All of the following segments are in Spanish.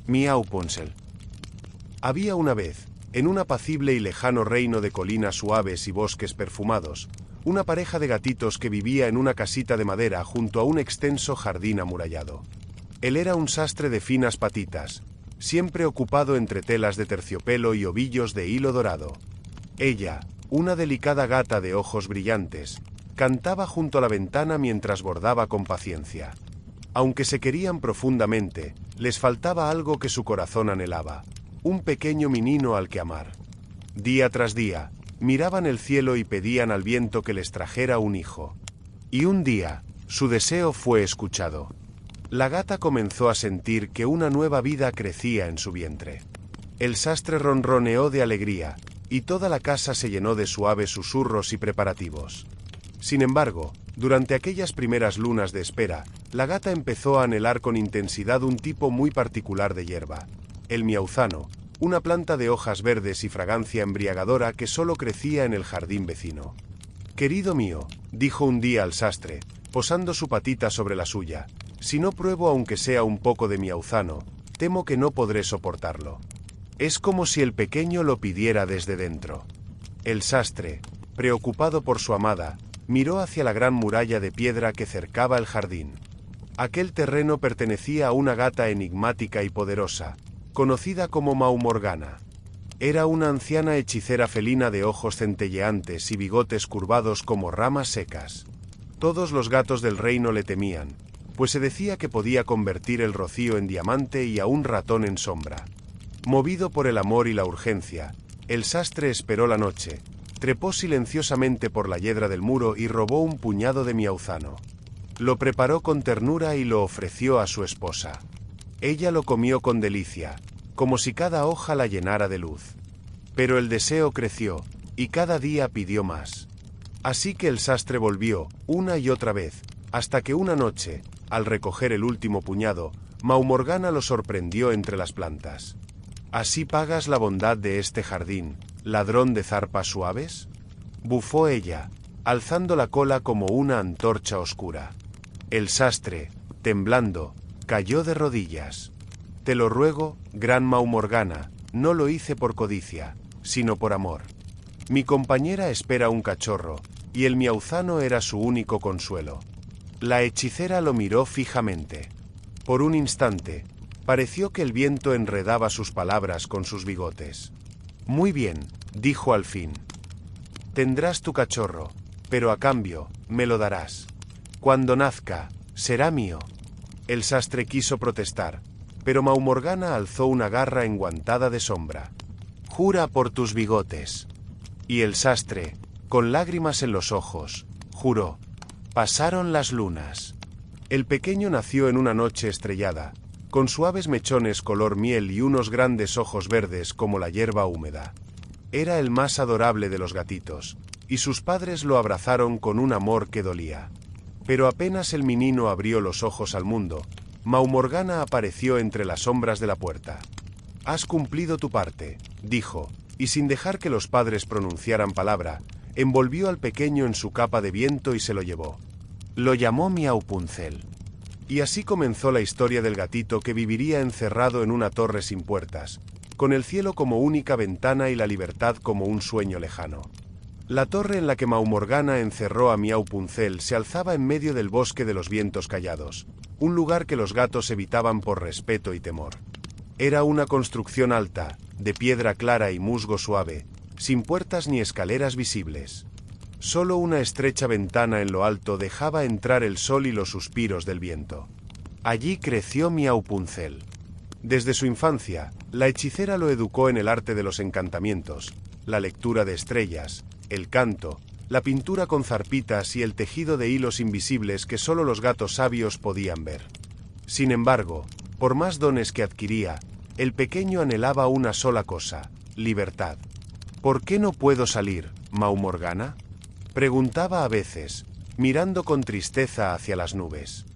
Miaupunzel. Había una vez, en un apacible y lejano reino de colinas suaves y bosques perfumados, una pareja de gatitos que vivía en una casita de madera junto a un extenso jardín amurallado. Él era un sastre de finas patitas, siempre ocupado entre telas de terciopelo y ovillos de hilo dorado. Ella, una delicada gata de ojos brillantes, cantaba junto a la ventana mientras bordaba con paciencia. Aunque se querían profundamente, les faltaba algo que su corazón anhelaba, un pequeño menino al que amar. Día tras día, miraban el cielo y pedían al viento que les trajera un hijo. Y un día, su deseo fue escuchado. La gata comenzó a sentir que una nueva vida crecía en su vientre. El sastre ronroneó de alegría, y toda la casa se llenó de suaves susurros y preparativos. Sin embargo, durante aquellas primeras lunas de espera, la gata empezó a anhelar con intensidad un tipo muy particular de hierba, el miauzano, una planta de hojas verdes y fragancia embriagadora que solo crecía en el jardín vecino. «Querido mío», dijo un día al sastre, posando su patita sobre la suya, «si no pruebo aunque sea un poco de miauzano, temo que no podré soportarlo». Es como si el pequeño lo pidiera desde dentro. El sastre, preocupado por su amada, miró hacia la gran muralla de piedra que cercaba el jardín. Aquel terreno pertenecía a una gata enigmática y poderosa, conocida como Maumorgana. Era una anciana hechicera felina de ojos centelleantes y bigotes curvados como ramas secas. Todos los gatos del reino le temían, pues se decía que podía convertir el rocío en diamante y a un ratón en sombra. Movido por el amor y la urgencia, el sastre esperó la noche, trepó silenciosamente por la hiedra del muro y robó un puñado de miauzano. Lo preparó con ternura y lo ofreció a su esposa. Ella lo comió con delicia, como si cada hoja la llenara de luz. Pero el deseo creció, y cada día pidió más. Así que el sastre volvió, una y otra vez, hasta que una noche, al recoger el último puñado, Maumorgana lo sorprendió entre las plantas. «¿Así pagas la bondad de este jardín, ladrón de zarpas suaves?», bufó ella, alzando la cola como una antorcha oscura. El sastre, temblando, cayó de rodillas. «Te lo ruego, gran Maumorgana, no lo hice por codicia, sino por amor. Mi compañera espera un cachorro, y el miauzano era su único consuelo». La hechicera lo miró fijamente. Por un instante, pareció que el viento enredaba sus palabras con sus bigotes. «Muy bien», dijo al fin. «Tendrás tu cachorro, pero a cambio, me lo darás. Cuando nazca, será mío». El sastre quiso protestar, pero Maumorgana alzó una garra enguantada de sombra. «Jura por tus bigotes». Y el sastre, con lágrimas en los ojos, juró. Pasaron las lunas. El pequeño nació en una noche estrellada, con suaves mechones color miel y unos grandes ojos verdes como la hierba húmeda. Era el más adorable de los gatitos, y sus padres lo abrazaron con un amor que dolía. Pero apenas el menino abrió los ojos al mundo, Maumorgana apareció entre las sombras de la puerta. «Has cumplido tu parte», dijo, y sin dejar que los padres pronunciaran palabra, envolvió al pequeño en su capa de viento y se lo llevó. Lo llamó Miaupunzel. Y así comenzó la historia del gatito que viviría encerrado en una torre sin puertas, con el cielo como única ventana y la libertad como un sueño lejano. La torre en la que Maumorgana encerró a Miaupunzel se alzaba en medio del bosque de los vientos callados, un lugar que los gatos evitaban por respeto y temor. Era una construcción alta, de piedra clara y musgo suave, sin puertas ni escaleras visibles. Solo una estrecha ventana en lo alto dejaba entrar el sol y los suspiros del viento. Allí creció Miaupunzel. Desde su infancia, la hechicera lo educó en el arte de los encantamientos, la lectura de estrellas, el canto, la pintura con zarpitas y el tejido de hilos invisibles que solo los gatos sabios podían ver. Sin embargo, por más dones que adquiría, el pequeño anhelaba una sola cosa: libertad. «¿Por qué no puedo salir, Maumorgana?», preguntaba a veces, mirando con tristeza hacia las nubes.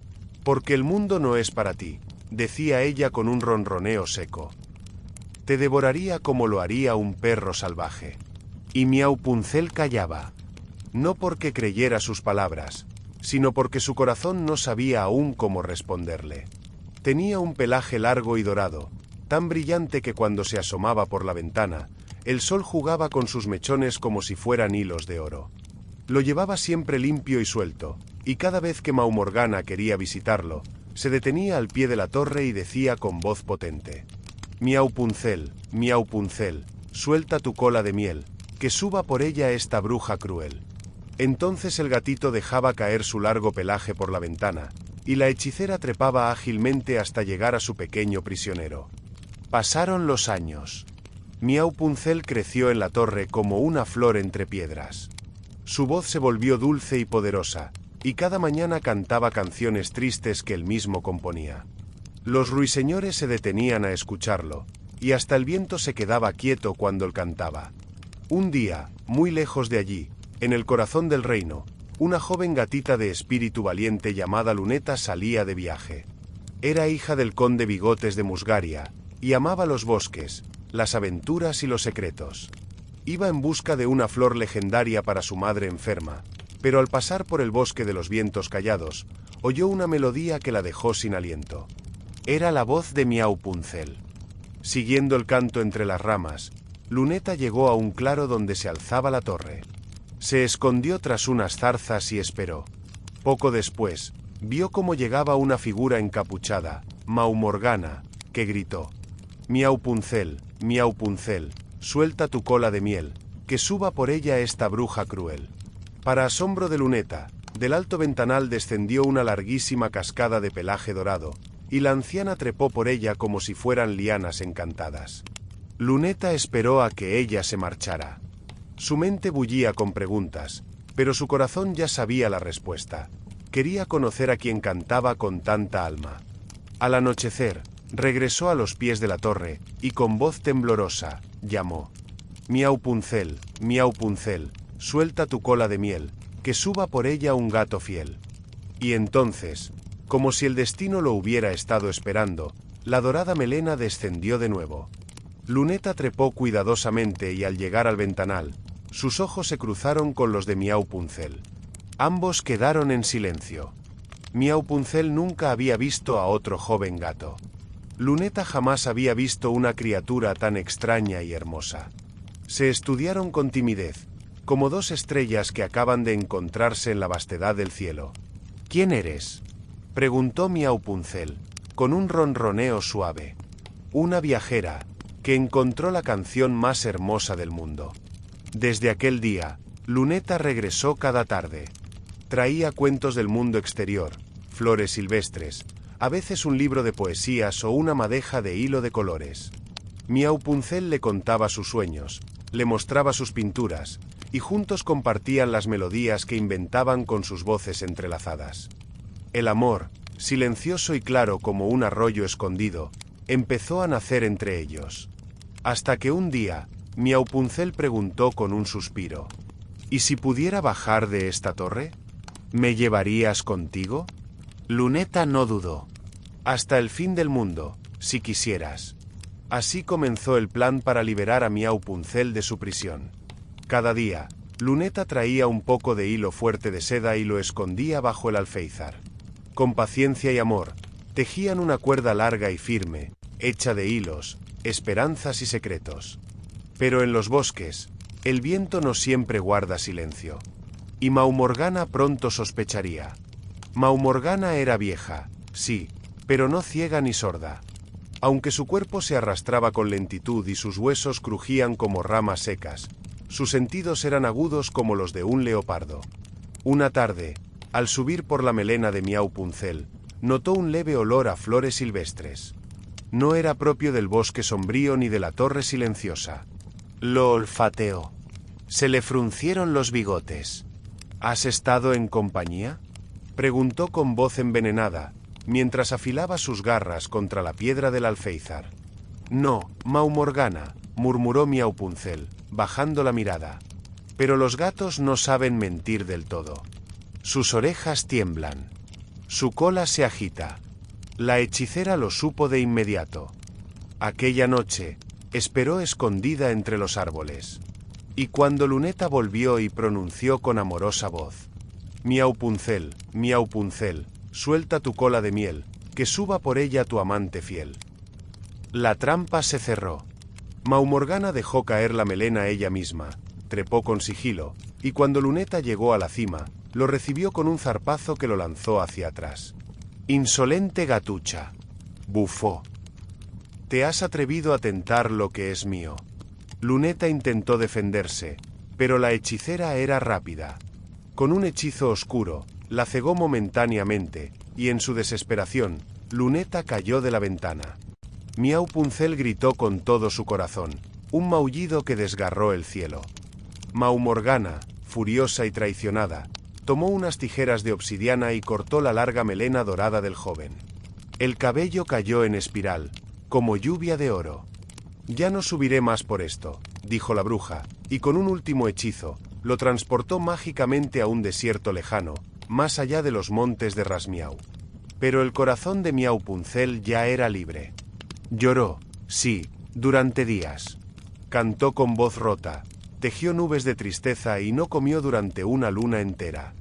«Porque el mundo no es para ti», decía ella con un ronroneo seco. «Te devoraría como lo haría un perro salvaje». Y Miaupunzel callaba. No porque creyera sus palabras, sino porque su corazón no sabía aún cómo responderle. Tenía un pelaje largo y dorado, tan brillante que cuando se asomaba por la ventana, el sol jugaba con sus mechones como si fueran hilos de oro. Lo llevaba siempre limpio y suelto, y cada vez que Maumorgana quería visitarlo, se detenía al pie de la torre y decía con voz potente: Miau Puncel, suelta tu cola de miel, que suba por ella esta bruja cruel. Entonces el gatito dejaba caer su largo pelaje por la ventana, y la hechicera trepaba ágilmente hasta llegar a su pequeño prisionero. Pasaron los años. Miau Puncel creció en la torre como una flor entre piedras. Su voz se volvió dulce y poderosa, y cada mañana cantaba canciones tristes que él mismo componía. Los ruiseñores se detenían a escucharlo, y hasta el viento se quedaba quieto cuando él cantaba. Un día, muy lejos de allí, en el corazón del reino, una joven gatita de espíritu valiente llamada Luneta salía de viaje. Era hija del conde Bigotes de Musgaria, y amaba los bosques, las aventuras y los secretos. Iba en busca de una flor legendaria para su madre enferma, pero al pasar por el bosque de los vientos callados, oyó una melodía que la dejó sin aliento. Era la voz de Miau Puncel. Siguiendo el canto entre las ramas, Luneta llegó a un claro donde se alzaba la torre. Se escondió tras unas zarzas y esperó. Poco después, vio cómo llegaba una figura encapuchada, Maumorgana, que gritó: Miau Puncel, suelta tu cola de miel, que suba por ella esta bruja cruel. Para asombro de Luneta, del alto ventanal descendió una larguísima cascada de pelaje dorado, y la anciana trepó por ella como si fueran lianas encantadas. Luneta esperó a que ella se marchara. Su mente bullía con preguntas, pero su corazón ya sabía la respuesta. Quería conocer a quien cantaba con tanta alma. Al anochecer, regresó a los pies de la torre, y con voz temblorosa, llamó: Miau Puncel, suelta tu cola de miel, que suba por ella un gato fiel. Y entonces, como si el destino lo hubiera estado esperando, la dorada melena descendió de nuevo. Luneta trepó cuidadosamente y al llegar al ventanal, sus ojos se cruzaron con los de Miau Puncel. Ambos quedaron en silencio. Miau Puncel nunca había visto a otro joven gato. Luneta jamás había visto una criatura tan extraña y hermosa. Se estudiaron con timidez, como dos estrellas que acaban de encontrarse en la vastedad del cielo. ¿Quién eres?, preguntó Miau Puncel, con un ronroneo suave. Una viajera, que encontró la canción más hermosa del mundo. Desde aquel día, Luneta regresó cada tarde. Traía cuentos del mundo exterior, flores silvestres, a veces un libro de poesías o una madeja de hilo de colores. Miau Puncel le contaba sus sueños, le mostraba sus pinturas, y juntos compartían las melodías que inventaban con sus voces entrelazadas. El amor, silencioso y claro como un arroyo escondido, empezó a nacer entre ellos. Hasta que un día, Miau Puncel preguntó con un suspiro: ¿Y si pudiera bajar de esta torre? ¿Me llevarías contigo? Luneta no dudó. Hasta el fin del mundo, si quisieras. Así comenzó el plan para liberar a Miau Puncel de su prisión. Cada día, Luneta traía un poco de hilo fuerte de seda y lo escondía bajo el alféizar. Con paciencia y amor, tejían una cuerda larga y firme, hecha de hilos, esperanzas y secretos. Pero en los bosques, el viento no siempre guarda silencio. Y Maumorgana pronto sospecharía. Maumorgana era vieja, sí, pero no ciega ni sorda. Aunque su cuerpo se arrastraba con lentitud y sus huesos crujían como ramas secas, sus sentidos eran agudos como los de un leopardo. Una tarde, al subir por la melena de Miau Puncel, notó un leve olor a flores silvestres. No era propio del bosque sombrío ni de la torre silenciosa. Lo olfateó. Se le fruncieron los bigotes. ¿Has estado en compañía?, preguntó con voz envenenada, mientras afilaba sus garras contra la piedra del alféizar. No, Maumorgana, murmuró Miau Puncel, bajando la mirada. Pero los gatos no saben mentir del todo. Sus orejas tiemblan. Su cola se agita. La hechicera lo supo de inmediato. Aquella noche, esperó escondida entre los árboles. Y cuando Luneta volvió y pronunció con amorosa voz: Miau Puncel, suelta tu cola de miel, que suba por ella tu amante fiel. La trampa se cerró. Maumorgana dejó caer la melena ella misma, trepó con sigilo, y cuando Luneta llegó a la cima, lo recibió con un zarpazo que lo lanzó hacia atrás. «Insolente gatucha», bufó. «Te has atrevido a tentar lo que es mío». Luneta intentó defenderse, pero la hechicera era rápida. Con un hechizo oscuro, la cegó momentáneamente, y en su desesperación, Luneta cayó de la ventana. Miaupuncel gritó con todo su corazón, un maullido que desgarró el cielo. Maumorgana, furiosa y traicionada, tomó unas tijeras de obsidiana y cortó la larga melena dorada del joven. El cabello cayó en espiral, como lluvia de oro. «Ya no subiré más por esto», dijo la bruja, y con un último hechizo, lo transportó mágicamente a un desierto lejano, más allá de los montes de Rasmiau. Pero el corazón de Miaupuncel ya era libre. Lloró, sí, durante días. Cantó con voz rota, tejió nubes de tristeza y no comió durante una luna entera.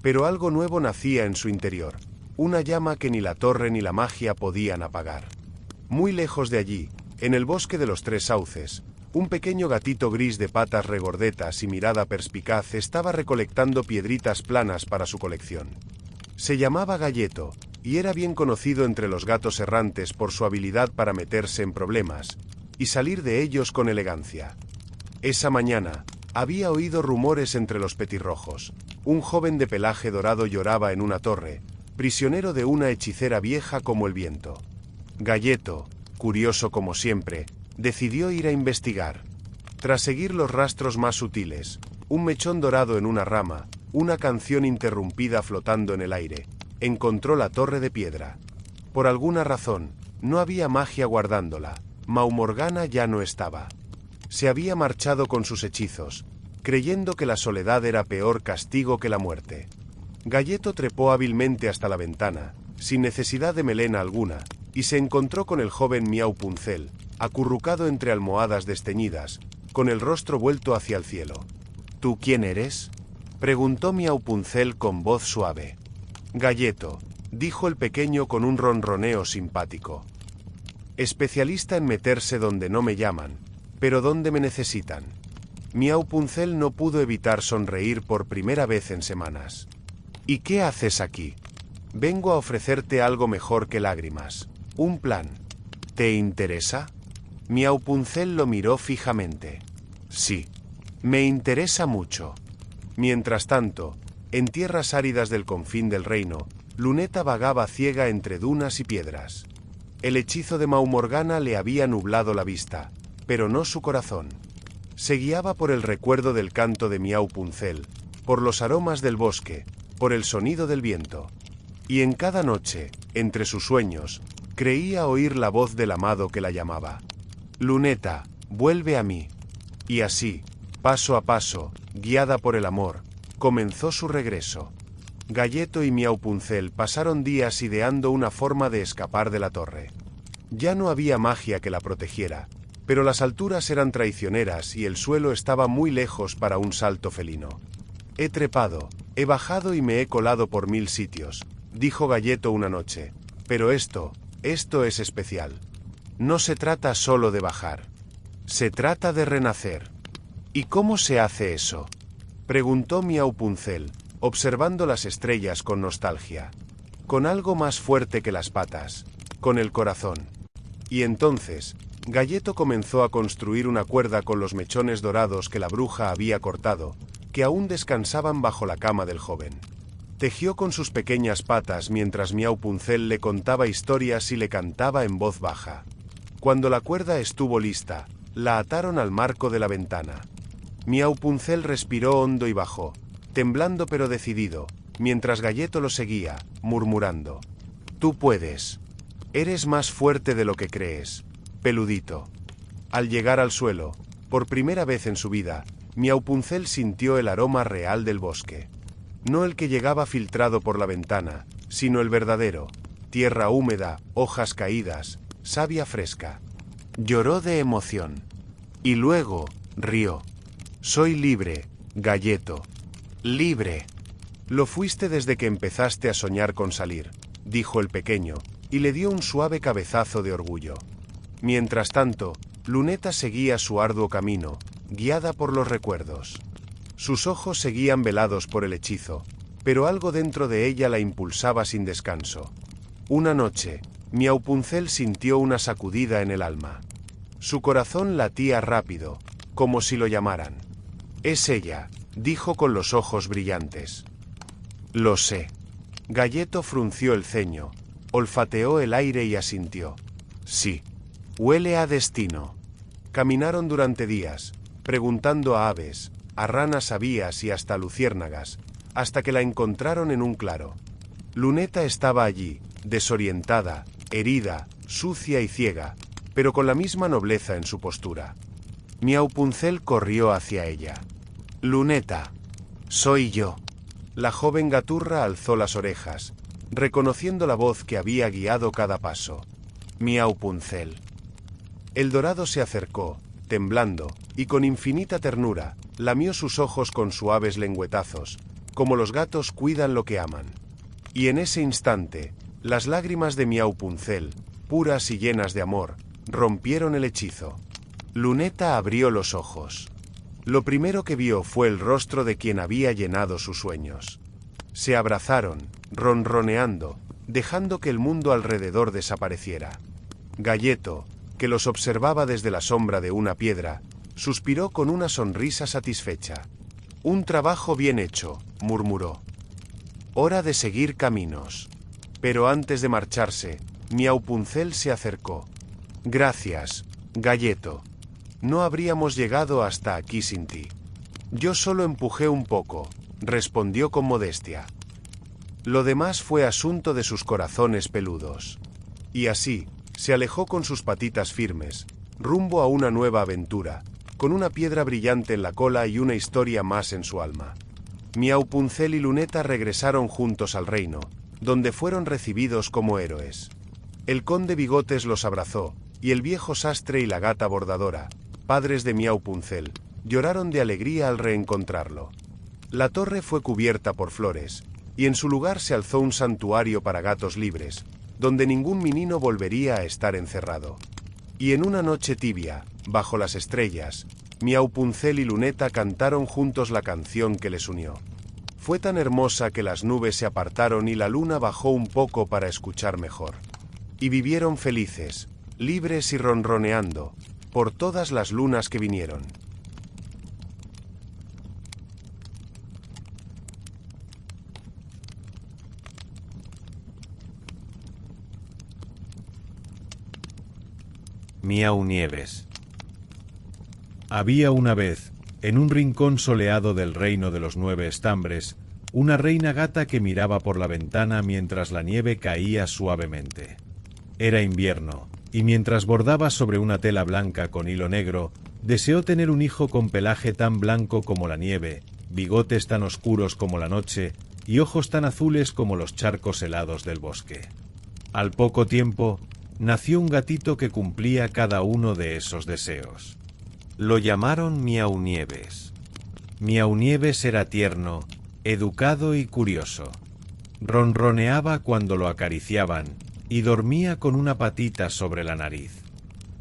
Pero algo nuevo nacía en su interior, una llama que ni la torre ni la magia podían apagar. Muy lejos de allí, en el bosque de los tres sauces, un pequeño gatito gris de patas regordetas y mirada perspicaz estaba recolectando piedritas planas para su colección. Se llamaba Galleto, y era bien conocido entre los gatos errantes por su habilidad para meterse en problemas, y salir de ellos con elegancia. Esa mañana, había oído rumores entre los petirrojos. Un joven de pelaje dorado lloraba en una torre, prisionero de una hechicera vieja como el viento. Galleto, curioso como siempre, decidió ir a investigar. Tras seguir los rastros más sutiles, un mechón dorado en una rama, una canción interrumpida flotando en el aire, encontró la torre de piedra. Por alguna razón, no había magia guardándola. Maumorgana ya no estaba. Se había marchado con sus hechizos, creyendo que la soledad era peor castigo que la muerte. Galleto trepó hábilmente hasta la ventana, sin necesidad de melena alguna, y se encontró con el joven Miaupuncel, acurrucado entre almohadas desteñidas, con el rostro vuelto hacia el cielo. «¿Tú quién eres?», preguntó Miaupuncel con voz suave. «Galleto», dijo el pequeño con un ronroneo simpático. «Especialista en meterse donde no me llaman, pero donde me necesitan». Miaupuncel no pudo evitar sonreír por primera vez en semanas. «¿Y qué haces aquí?». «Vengo a ofrecerte algo mejor que lágrimas. Un plan. ¿Te interesa?». Miaupuncel lo miró fijamente. «Sí. Me interesa mucho». Mientras tanto, en tierras áridas del confín del reino, Luneta vagaba ciega entre dunas y piedras. El hechizo de Maumorgana le había nublado la vista, pero no su corazón. Se guiaba por el recuerdo del canto de Miaupuncel, por los aromas del bosque, por el sonido del viento. Y en cada noche, entre sus sueños, creía oír la voz del amado que la llamaba. «Luneta, vuelve a mí». Y así, paso a paso, guiada por el amor, comenzó su regreso. Galleto y Miaupuncel pasaron días ideando una forma de escapar de la torre. Ya no había magia que la protegiera, pero las alturas eran traicioneras y el suelo estaba muy lejos para un salto felino. «He trepado, he bajado y me he colado por 1000 sitios», dijo Galleto una noche, «pero esto es especial. No se trata solo de bajar. Se trata de renacer». «¿Y cómo se hace eso?», preguntó Miaupuncel, observando las estrellas con nostalgia. «Con algo más fuerte que las patas, con el corazón». Y entonces, Galleto comenzó a construir una cuerda con los mechones dorados que la bruja había cortado, que aún descansaban bajo la cama del joven. Tejió con sus pequeñas patas mientras Miaupuncel le contaba historias y le cantaba en voz baja. Cuando la cuerda estuvo lista, la ataron al marco de la ventana. Miaupuncel respiró hondo y bajó, temblando pero decidido, mientras Galleto lo seguía, murmurando. «Tú puedes. Eres más fuerte de lo que crees, peludito». Al llegar al suelo, por primera vez en su vida, Miaupuncel sintió el aroma real del bosque. No el que llegaba filtrado por la ventana, sino el verdadero: tierra húmeda, hojas caídas, savia fresca. Lloró de emoción. Y luego, rió. «Soy libre, Galleto. Libre». «Lo fuiste desde que empezaste a soñar con salir», dijo el pequeño, y le dio un suave cabezazo de orgullo. Mientras tanto, Luneta seguía su arduo camino, guiada por los recuerdos. Sus ojos seguían velados por el hechizo, pero algo dentro de ella la impulsaba sin descanso. Una noche, Miaupuncel sintió una sacudida en el alma. Su corazón latía rápido, como si lo llamaran. «Es ella», dijo con los ojos brillantes. «Lo sé». Galleto frunció el ceño, olfateó el aire y asintió. «Sí. Huele a destino». Caminaron durante días, preguntando a aves, a ranas avías y hasta luciérnagas, hasta que la encontraron en un claro. Luneta estaba allí, desorientada, herida, sucia y ciega, pero con la misma nobleza en su postura. Miaupuncel corrió hacia ella. «Luneta, soy yo». La joven gaturra alzó las orejas, reconociendo la voz que había guiado cada paso. «Miaupuncel». El dorado se acercó, temblando, y con infinita ternura, lamió sus ojos con suaves lengüetazos, como los gatos cuidan lo que aman. Y en ese instante, las lágrimas de Miaupuncel, puras y llenas de amor, rompieron el hechizo. Luneta abrió los ojos. Lo primero que vio fue el rostro de quien había llenado sus sueños. Se abrazaron, ronroneando, dejando que el mundo alrededor desapareciera. Galleto, que los observaba desde la sombra de una piedra, suspiró con una sonrisa satisfecha. «Un trabajo bien hecho», murmuró. «Hora de seguir caminos». Pero antes de marcharse, Miaupuncel se acercó. «Gracias, Galleto. No habríamos llegado hasta aquí sin ti». «Yo solo empujé un poco», respondió con modestia. Lo demás fue asunto de sus corazones peludos. Y así, se alejó con sus patitas firmes, rumbo a una nueva aventura, con una piedra brillante en la cola y una historia más en su alma. Miaupuncel y Luneta regresaron juntos al reino, donde fueron recibidos como héroes. El conde Bigotes los abrazó, y el viejo sastre y la gata bordadora, padres de Miaupuncel, lloraron de alegría al reencontrarlo. La torre fue cubierta por flores, y en su lugar se alzó un santuario para gatos libres, donde ningún menino volvería a estar encerrado. Y en una noche tibia, bajo las estrellas, Miaupuncel y Luneta cantaron juntos la canción que les unió. Fue tan hermosa que las nubes se apartaron y la luna bajó un poco para escuchar mejor. Y vivieron felices, libres y ronroneando, por todas las lunas que vinieron. Miaunieves. Había una vez, en un rincón soleado del reino de los 9 estambres, una reina gata que miraba por la ventana mientras la nieve caía suavemente. Era invierno, y mientras bordaba sobre una tela blanca con hilo negro, deseó tener un hijo con pelaje tan blanco como la nieve, bigotes tan oscuros como la noche y ojos tan azules como los charcos helados del bosque. Al poco tiempo, nació un gatito que cumplía cada uno de esos deseos. Lo llamaron Miaunieves. Miaunieves era tierno, educado y curioso. Ronroneaba cuando lo acariciaban y dormía con una patita sobre la nariz.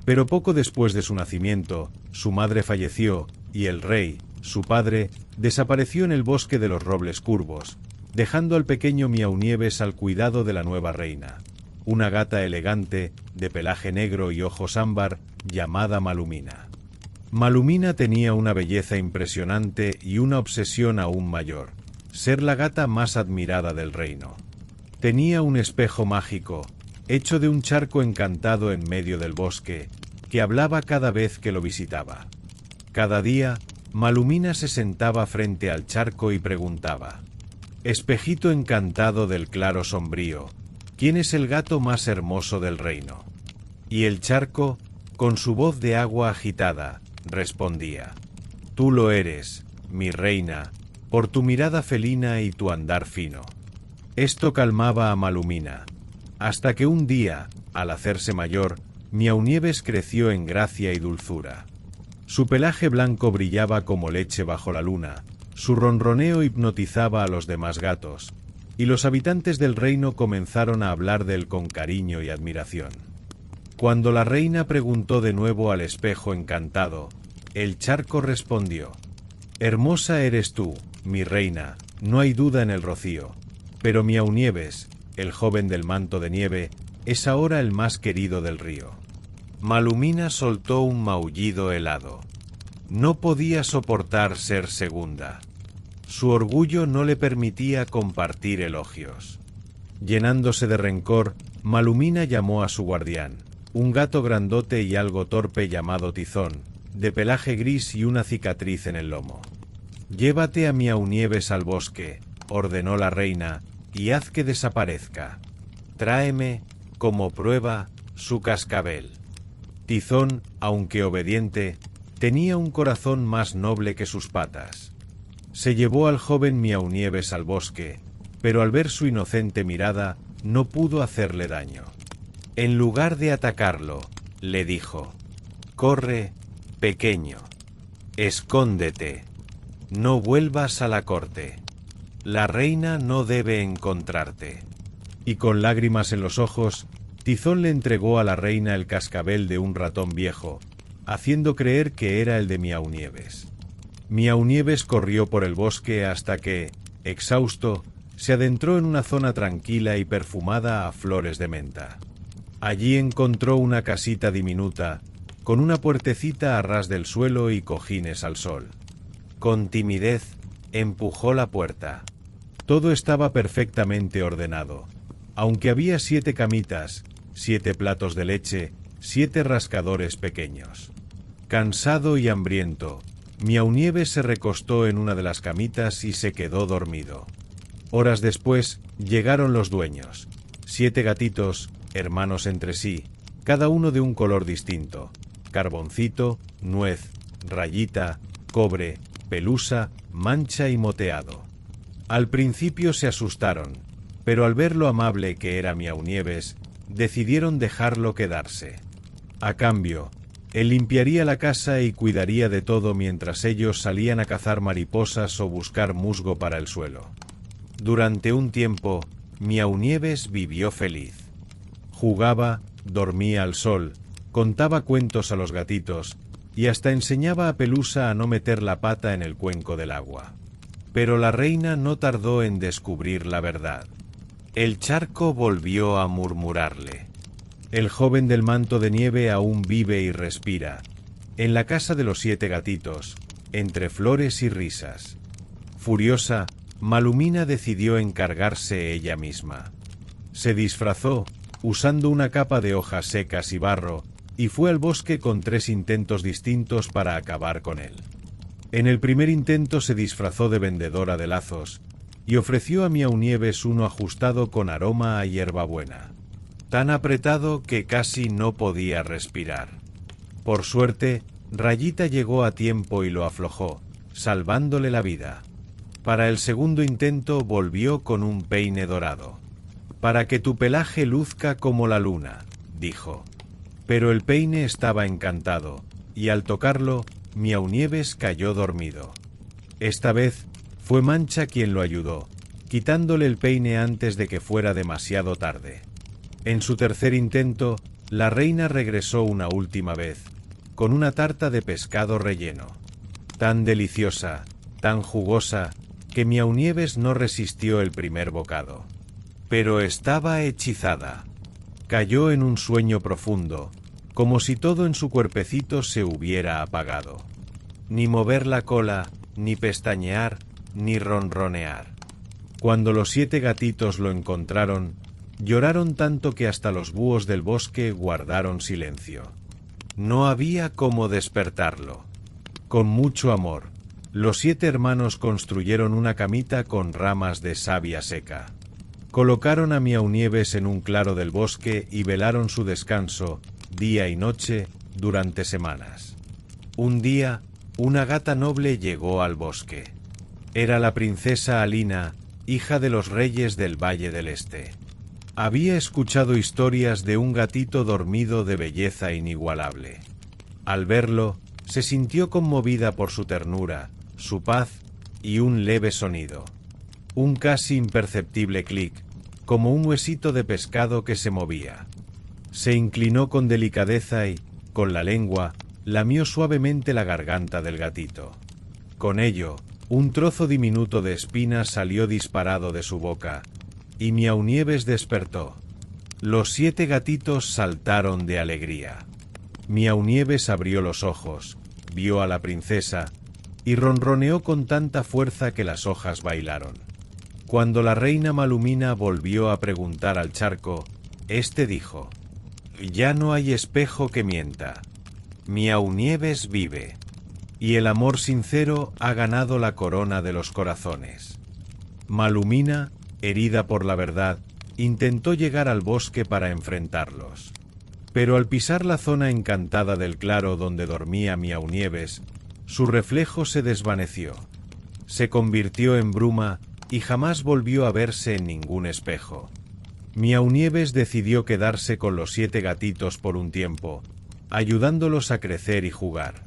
Pero poco después de su nacimiento, su madre falleció y el rey, su padre, desapareció en el bosque de los robles curvos, dejando al pequeño Miaunieves al cuidado de la nueva reina, una gata elegante, de pelaje negro y ojos ámbar, llamada Malumina. Malumina tenía una belleza impresionante y una obsesión aún mayor, ser la gata más admirada del reino. Tenía un espejo mágico, hecho de un charco encantado en medio del bosque, que hablaba cada vez que lo visitaba. Cada día, Malumina se sentaba frente al charco y preguntaba: «Espejito encantado del claro sombrío, ¿quién es el gato más hermoso del reino?». Y el charco, con su voz de agua agitada, respondía: «Tú lo eres, mi reina, por tu mirada felina y tu andar fino». Esto calmaba a Malumina, hasta que un día, al hacerse mayor, Miaunieves creció en gracia y dulzura. Su pelaje blanco brillaba como leche bajo la luna, su ronroneo hipnotizaba a los demás gatos, y los habitantes del reino comenzaron a hablar de él con cariño y admiración. Cuando la reina preguntó de nuevo al espejo encantado, el charco respondió: «Hermosa eres tú, mi reina, no hay duda en el rocío, pero Miaunieves, el joven del manto de nieve, es ahora el más querido del río». Malumina soltó un maullido helado. No podía soportar ser segunda. Su orgullo no le permitía compartir elogios. Llenándose de rencor, Malumina llamó a su guardián, un gato grandote y algo torpe llamado Tizón, de pelaje gris y una cicatriz en el lomo. «Llévate a Miaunieves al bosque», ordenó la reina, «y haz que desaparezca. Tráeme, como prueba, su cascabel». Tizón, aunque obediente, tenía un corazón más noble que sus patas. Se llevó al joven Miaunieves al bosque, pero al ver su inocente mirada, no pudo hacerle daño. En lugar de atacarlo, le dijo: «Corre, pequeño, escóndete, no vuelvas a la corte. La reina no debe encontrarte». Y con lágrimas en los ojos, Tizón le entregó a la reina el cascabel de un ratón viejo, haciendo creer que era el de Miaunieves. Miaunieves corrió por el bosque hasta que, exhausto, se adentró en una zona tranquila y perfumada a flores de menta. Allí encontró una casita diminuta, con una puertecita a ras del suelo y cojines al sol. Con timidez, empujó la puerta. Todo estaba perfectamente ordenado, aunque había 7 camitas, 7 platos de leche, 7 rascadores pequeños. Cansado y hambriento, Miaunieves se recostó en una de las camitas y se quedó dormido. Horas después llegaron los dueños, 7 gatitos, hermanos entre sí, cada uno de un color distinto: Carboncito, Nuez, Rayita, Cobre, Pelusa, Mancha y Moteado. Al principio se asustaron, pero al ver lo amable que era Miaunieves, decidieron dejarlo quedarse. A cambio, él limpiaría la casa y cuidaría de todo mientras ellos salían a cazar mariposas o buscar musgo para el suelo. Durante un tiempo, Miaunieves vivió feliz. Jugaba, dormía al sol, contaba cuentos a los gatitos y hasta enseñaba a Pelusa a no meter la pata en el cuenco del agua. Pero la reina no tardó en descubrir la verdad. El charco volvió a murmurarle: «El joven del manto de nieve aún vive y respira, en la casa de los 7 gatitos, entre flores y risas». Furiosa, Malumina decidió encargarse ella misma. Se disfrazó, usando una capa de hojas secas y barro, y fue al bosque con 3 intentos distintos para acabar con él. En el primer intento se disfrazó de vendedora de lazos, y ofreció a Miaunieves uno ajustado con aroma a hierbabuena, tan apretado que casi no podía respirar. Por suerte, Rayita llegó a tiempo y lo aflojó, salvándole la vida. Para el segundo intento volvió con un peine dorado. «Para que tu pelaje luzca como la luna», dijo. Pero el peine estaba encantado, y al tocarlo, Miaunieves cayó dormido. Esta vez fue Mancha quien lo ayudó, quitándole el peine antes de que fuera demasiado tarde. En su tercer intento, la reina regresó una última vez, con una tarta de pescado relleno. Tan deliciosa, tan jugosa, que Miaunieves no resistió el primer bocado. Pero estaba hechizada. Cayó en un sueño profundo, como si todo en su cuerpecito se hubiera apagado. Ni mover la cola, ni pestañear, ni ronronear. Cuando los 7 gatitos lo encontraron, lloraron tanto que hasta los búhos del bosque guardaron silencio. No había cómo despertarlo. Con mucho amor, los 7 hermanos construyeron una camita con ramas de savia seca. Colocaron a Miaunieves en un claro del bosque y velaron su descanso, día y noche, durante semanas. Un día, una gata noble llegó al bosque. Era la princesa Alina, hija de los reyes del Valle del Este. Había escuchado historias de un gatito dormido de belleza inigualable. Al verlo, se sintió conmovida por su ternura, su paz y un leve sonido. Un casi imperceptible clic, como un huesito de pescado que se movía. Se inclinó con delicadeza y, con la lengua, lamió suavemente la garganta del gatito. Con ello, un trozo diminuto de espina salió disparado de su boca, y Miaunieves despertó. Los 7 gatitos saltaron de alegría. Miaunieves abrió los ojos, vio a la princesa, y ronroneó con tanta fuerza que las hojas bailaron. Cuando la reina Malumina volvió a preguntar al charco, éste dijo: «Ya no hay espejo que mienta. Miaunieves vive, y el amor sincero ha ganado la corona de los corazones». Malumina, herida por la verdad, intentó llegar al bosque para enfrentarlos. Pero al pisar la zona encantada del claro donde dormía Miaunieves, su reflejo se desvaneció. Se convirtió en bruma y jamás volvió a verse en ningún espejo. Miaunieves decidió quedarse con los 7 gatitos por un tiempo, ayudándolos a crecer y jugar.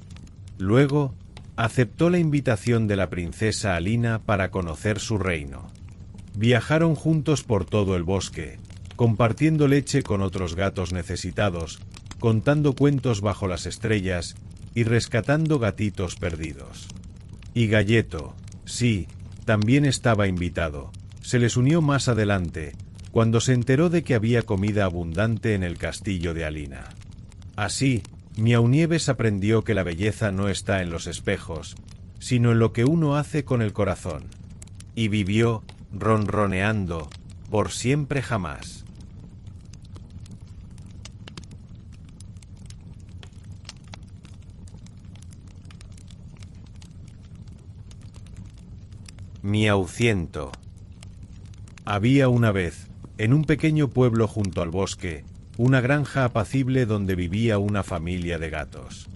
Luego, aceptó la invitación de la princesa Alina para conocer su reino. Viajaron juntos por todo el bosque, compartiendo leche con otros gatos necesitados, contando cuentos bajo las estrellas y rescatando gatitos perdidos. Y Galleto, sí, también estaba invitado. Se les unió más adelante, cuando se enteró de que había comida abundante en el castillo de Alina. Así, Miaunieves aprendió que la belleza no está en los espejos, sino en lo que uno hace con el corazón. Y vivió, ronroneando, por siempre jamás. Miauciento. Había una vez, en un pequeño pueblo junto al bosque, una granja apacible donde vivía una familia de gatos.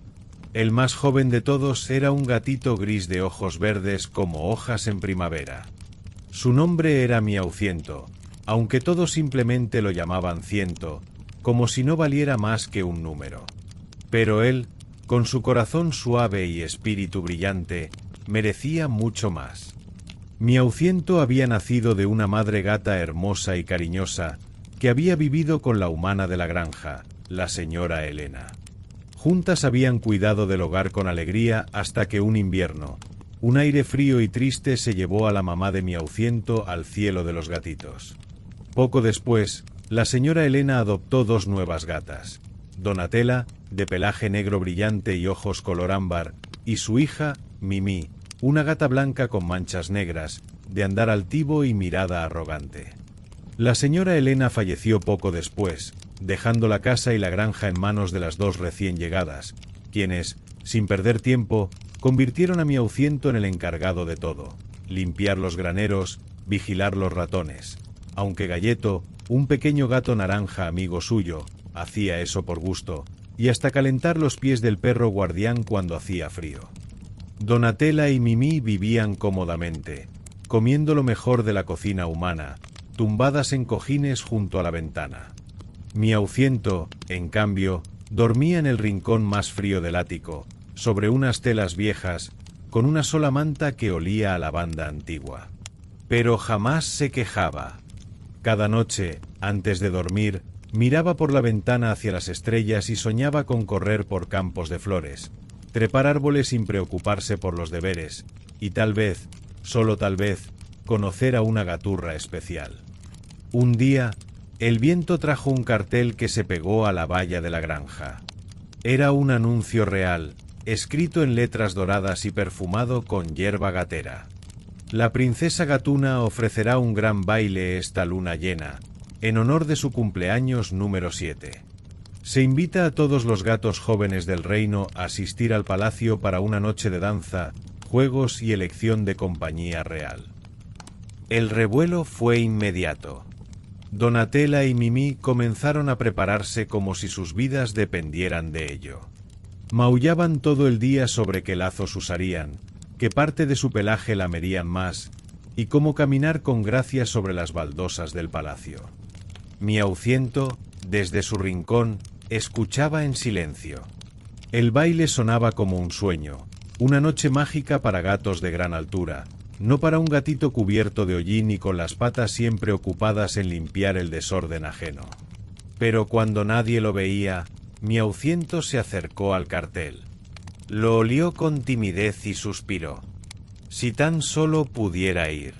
El más joven de todos era un gatito gris de ojos verdes como hojas en primavera. Su nombre era Miauciento, aunque todos simplemente lo llamaban Ciento, como si no valiera más que un número. Pero él, con su corazón suave y espíritu brillante, merecía mucho más. Miauciento había nacido de una madre gata hermosa y cariñosa, que había vivido con la humana de la granja, la señora Elena. Juntas habían cuidado del hogar con alegría hasta que un invierno, un aire frío y triste se llevó a la mamá de Miauciento al cielo de los gatitos. Poco después, la señora Elena adoptó 2 nuevas gatas, Donatella, de pelaje negro brillante y ojos color ámbar, y su hija, Mimi, una gata blanca con manchas negras, de andar altivo y mirada arrogante. La señora Elena falleció poco después, dejando la casa y la granja en manos de las 2 recién llegadas, quienes, sin perder tiempo, convirtieron a Miauciento en el encargado de todo: limpiar los graneros, vigilar los ratones. Aunque Galleto, un pequeño gato naranja amigo suyo, hacía eso por gusto, y hasta calentar los pies del perro guardián cuando hacía frío. Donatella y Mimi vivían cómodamente, comiendo lo mejor de la cocina humana, tumbadas en cojines junto a la ventana. Miauciento, en cambio, dormía en el rincón más frío del ático, sobre unas telas viejas, con una sola manta que olía a lavanda antigua. Pero jamás se quejaba. Cada noche, antes de dormir, miraba por la ventana hacia las estrellas y soñaba con correr por campos de flores, trepar árboles sin preocuparse por los deberes, y tal vez, solo tal vez, conocer a una gaturra especial. Un día, el viento trajo un cartel que se pegó a la valla de la granja. Era un anuncio real, escrito en letras doradas y perfumado con hierba gatera. La princesa gatuna ofrecerá un gran baile esta luna llena, en honor de su cumpleaños número 7. Se invita a todos los gatos jóvenes del reino a asistir al palacio para una noche de danza, juegos y elección de compañía real. El revuelo fue inmediato. Donatella y Mimi comenzaron a prepararse como si sus vidas dependieran de ello. Maullaban todo el día sobre qué lazos usarían, qué parte de su pelaje lamerían más, y cómo caminar con gracia sobre las baldosas del palacio. Miauciento, desde su rincón, escuchaba en silencio. El baile sonaba como un sueño, una noche mágica para gatos de gran altura, no para un gatito cubierto de hollín y con las patas siempre ocupadas en limpiar el desorden ajeno. Pero cuando nadie lo veía, Miauciento se acercó al cartel. Lo olió con timidez y suspiró. Si tan solo pudiera ir.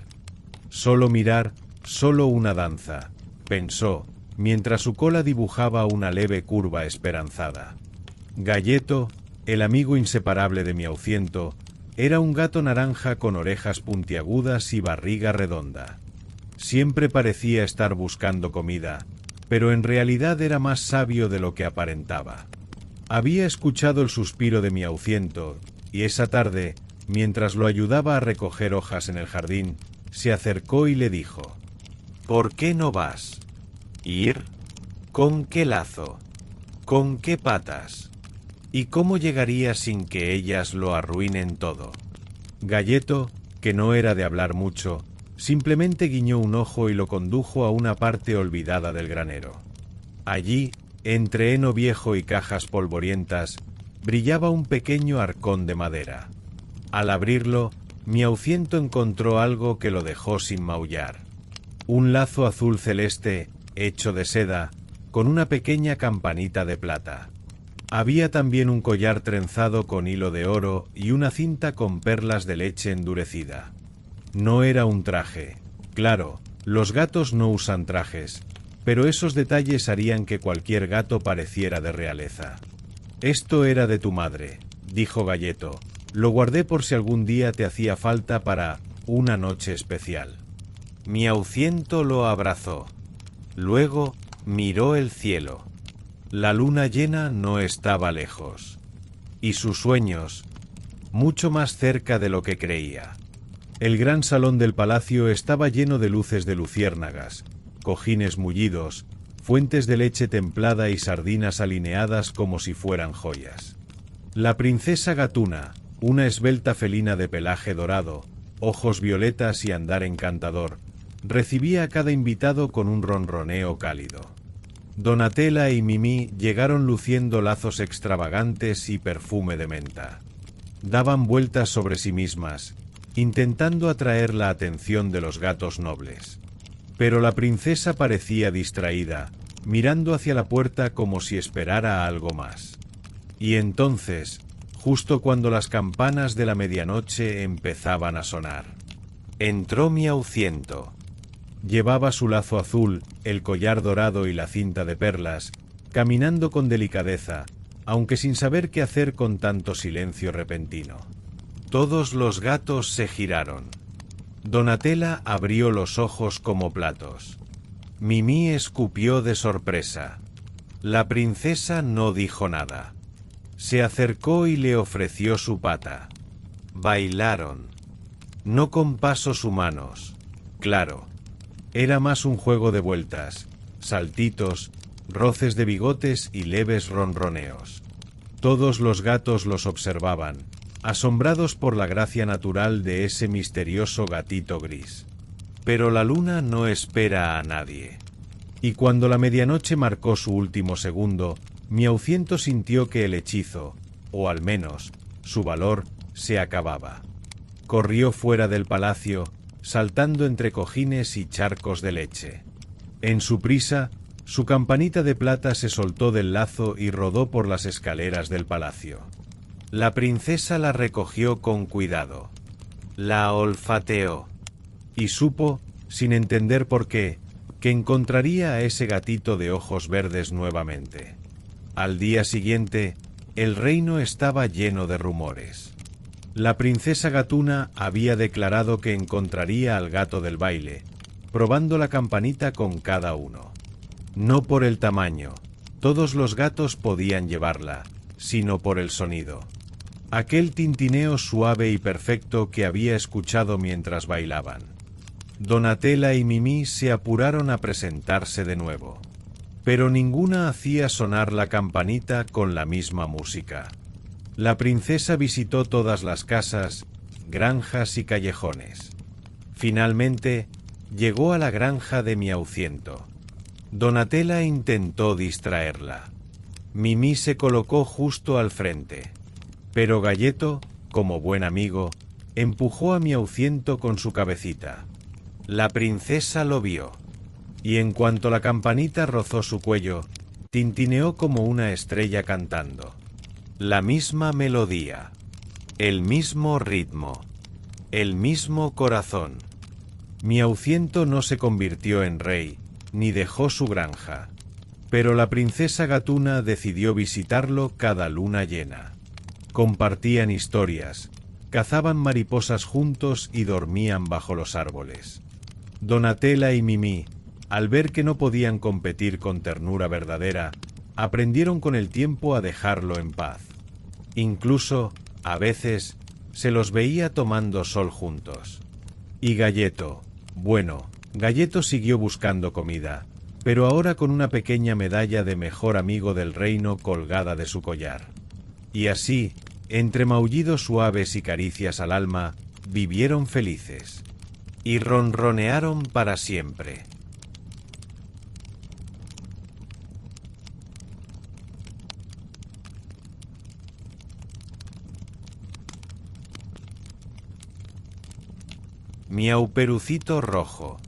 Solo mirar, solo una danza, pensó, mientras su cola dibujaba una leve curva esperanzada. Galleto, el amigo inseparable de Miauciento, era un gato naranja con orejas puntiagudas y barriga redonda. Siempre parecía estar buscando comida, pero en realidad era más sabio de lo que aparentaba. Había escuchado el suspiro de Miauciento, y esa tarde, mientras lo ayudaba a recoger hojas en el jardín, se acercó y le dijo: «¿Por qué no vas?» «¿Ir? ¿Con qué lazo? ¿Con qué patas? ¿Y cómo llegaría sin que ellas lo arruinen todo?» Galleto, que no era de hablar mucho, simplemente guiñó un ojo y lo condujo a una parte olvidada del granero. Allí, entre heno viejo y cajas polvorientas, brillaba un pequeño arcón de madera. Al abrirlo, Miauciento encontró algo que lo dejó sin maullar. Un lazo azul celeste, hecho de seda, con una pequeña campanita de plata. Había también un collar trenzado con hilo de oro y una cinta con perlas de leche endurecida. No era un traje. Claro, los gatos no usan trajes, pero esos detalles harían que cualquier gato pareciera de realeza. «Esto era de tu madre», dijo Galleto. «Lo guardé por si algún día te hacía falta para una noche especial». Miauciento lo abrazó. Luego miró el cielo. La luna llena no estaba lejos. Y sus sueños, mucho más cerca de lo que creía. El gran salón del palacio estaba lleno de luces de luciérnagas, cojines mullidos, fuentes de leche templada y sardinas alineadas como si fueran joyas. La princesa Gatuna, una esbelta felina de pelaje dorado, ojos violetas y andar encantador, recibía a cada invitado con un ronroneo cálido. Donatella y Mimi llegaron luciendo lazos extravagantes y perfume de menta. Daban vueltas sobre sí mismas, intentando atraer la atención de los gatos nobles. Pero la princesa parecía distraída, mirando hacia la puerta como si esperara algo más. Y entonces, justo cuando las campanas de la medianoche empezaban a sonar, entró Miauciento. Llevaba su lazo azul, el collar dorado y la cinta de perlas, caminando con delicadeza, aunque sin saber qué hacer con tanto silencio repentino. Todos los gatos se giraron. Donatella abrió los ojos como platos. Mimi escupió de sorpresa. La princesa no dijo nada. Se acercó y le ofreció su pata. Bailaron. No con pasos humanos. Claro. Era más un juego de vueltas, saltitos, roces de bigotes y leves ronroneos. Todos los gatos los observaban, asombrados por la gracia natural de ese misterioso gatito gris. Pero la luna no espera a nadie. Y cuando la medianoche marcó su último segundo, Miauciento sintió que el hechizo, o al menos su valor, se acababa. Corrió fuera del palacio, saltando entre cojines y charcos de leche. En su prisa, su campanita de plata se soltó del lazo y rodó por las escaleras del palacio. La princesa la recogió con cuidado. La olfateó. Y supo, sin entender por qué, que encontraría a ese gatito de ojos verdes nuevamente. Al día siguiente, el reino estaba lleno de rumores. La princesa Gatuna había declarado que encontraría al gato del baile, probando la campanita con cada uno. No por el tamaño, todos los gatos podían llevarla, sino por el sonido. Aquel tintineo suave y perfecto que había escuchado mientras bailaban. Donatella y Mimi se apuraron a presentarse de nuevo. Pero ninguna hacía sonar la campanita con la misma música. La princesa visitó todas las casas, granjas y callejones. Finalmente, llegó a la granja de Miauciento. Donatella intentó distraerla. Mimi se colocó justo al frente. Pero Galleto, como buen amigo, empujó a Miauciento con su cabecita. La princesa lo vio. y en cuanto la campanita rozó su cuello, tintineó como una estrella cantando. La misma melodía, el mismo ritmo, el mismo corazón. Miauciento no se convirtió en rey, ni dejó su granja, pero la princesa Gatuna decidió visitarlo cada luna llena. Compartían historias, cazaban mariposas juntos y dormían bajo los árboles. Donatella y Mimí, al ver que no podían competir con ternura verdadera, aprendieron con el tiempo a dejarlo en paz. Incluso, a veces, se los veía tomando sol juntos. Y Galletto, bueno, Galletto siguió buscando comida, pero ahora con una pequeña medalla de mejor amigo del reino colgada de su collar. Y así, entre maullidos suaves y caricias al alma, vivieron felices. Y ronronearon para siempre. Miauperucito rojo.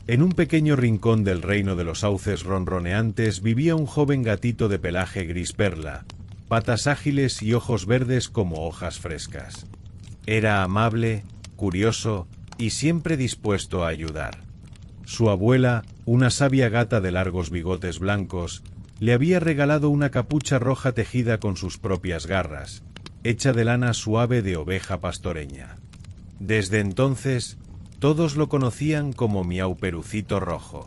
En un pequeño rincón del reino de los sauces ronroneantes vivía un joven gatito de pelaje gris perla, patas ágiles y ojos verdes como hojas frescas. Era amable, curioso y siempre dispuesto a ayudar. Su abuela, una sabia gata de largos bigotes blancos, le había regalado una capucha roja tejida con sus propias garras, hecha de lana suave de oveja pastoreña. Desde entonces, todos lo conocían como Miauperucito rojo.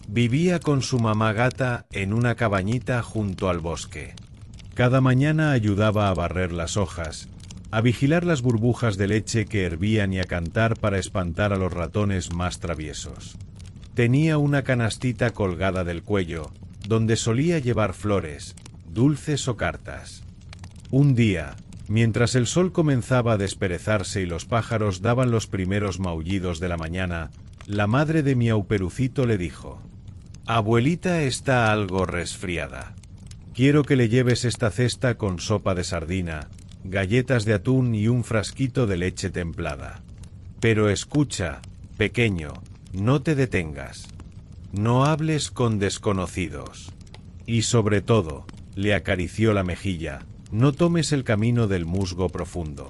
Vivía con su mamá gata en una cabañita junto al bosque. Cada mañana ayudaba a barrer las hojas, a vigilar las burbujas de leche que hervían y a cantar para espantar a los ratones más traviesos. Tenía una canastita colgada del cuello, donde solía llevar flores, dulces o cartas. Un día, mientras el sol comenzaba a desperezarse y los pájaros daban los primeros maullidos de la mañana, la madre de Miauperucito le dijo: «Abuelita está algo resfriada. Quiero que le lleves esta cesta con sopa de sardina, galletas de atún y un frasquito de leche templada. Pero escucha, pequeño, no te detengas. No hables con desconocidos. Y sobre todo», le acarició la mejilla, «no tomes el camino del musgo profundo».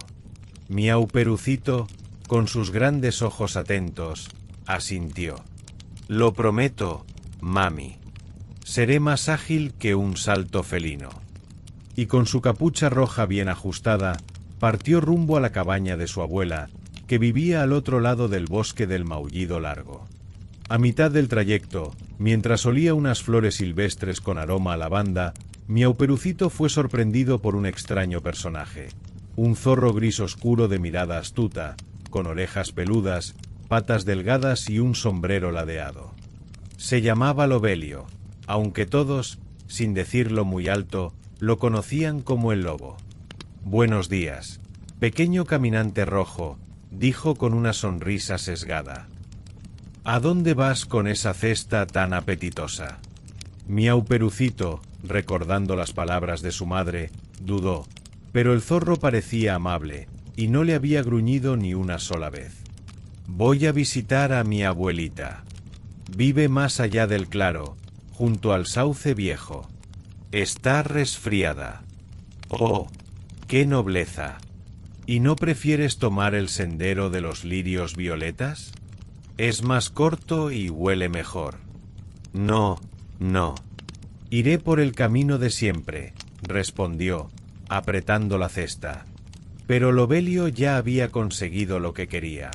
Miauperucito, con sus grandes ojos atentos, asintió. «Lo prometo, mami. Seré más ágil que un salto felino». Y con su capucha roja bien ajustada, partió rumbo a la cabaña de su abuela, que vivía al otro lado del bosque del maullido largo. A mitad del trayecto, mientras olía unas flores silvestres con aroma a lavanda, Miauperucito fue sorprendido por un extraño personaje. Un zorro gris oscuro de mirada astuta, con orejas peludas, patas delgadas y un sombrero ladeado. Se llamaba Lobelio, aunque todos, sin decirlo muy alto, lo conocían como el lobo. «Buenos días, pequeño caminante rojo», dijo con una sonrisa sesgada. «¿A dónde vas con esa cesta tan apetitosa?» Miauperucito, recordando las palabras de su madre, dudó, pero el zorro parecía amable, y no le había gruñido ni una sola vez. «Voy a visitar a mi abuelita. Vive más allá del claro, junto al sauce viejo. Está resfriada». «Oh, qué nobleza. ¿Y no prefieres tomar el sendero de los lirios violetas? Es más corto y huele mejor». «No, no. Iré por el camino de siempre», respondió, apretando la cesta. Pero Lobelio ya había conseguido lo que quería,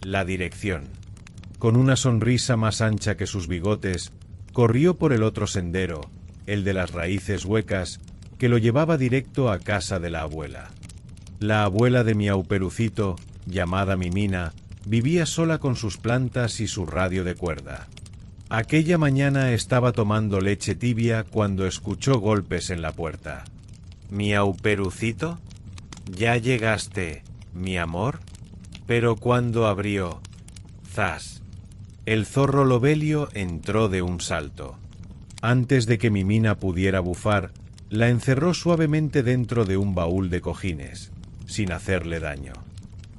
la dirección. Con una sonrisa más ancha que sus bigotes, corrió por el otro sendero, el de las raíces huecas, que lo llevaba directo a casa de la abuela. La abuela de Miauperucito, llamada Mimina, vivía sola con sus plantas y su radio de cuerda. Aquella mañana estaba tomando leche tibia cuando escuchó golpes en la puerta. «¿Miauperucito? ¿Ya llegaste, mi amor?» Pero cuando abrió, ¡zas!, el zorro Lobelio entró de un salto. Antes de que Mimina pudiera bufar, la encerró suavemente dentro de un baúl de cojines, sin hacerle daño.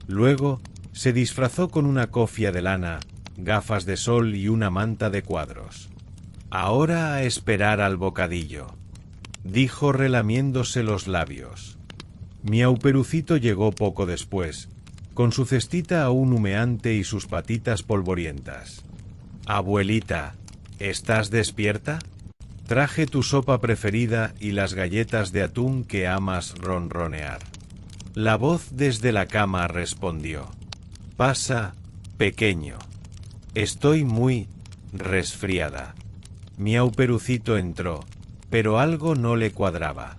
Luego, se disfrazó con una cofia de lana, gafas de sol y una manta de cuadros. «Ahora a esperar al bocadillo», dijo relamiéndose los labios. Miauperucito llegó poco después, con su cestita aún humeante y sus patitas polvorientas. «Abuelita, ¿estás despierta? Traje tu sopa preferida y las galletas de atún que amas ronronear». La voz desde la cama respondió: «Pasa, pequeño. Estoy muy resfriada». Miauperucito entró, pero algo no le cuadraba.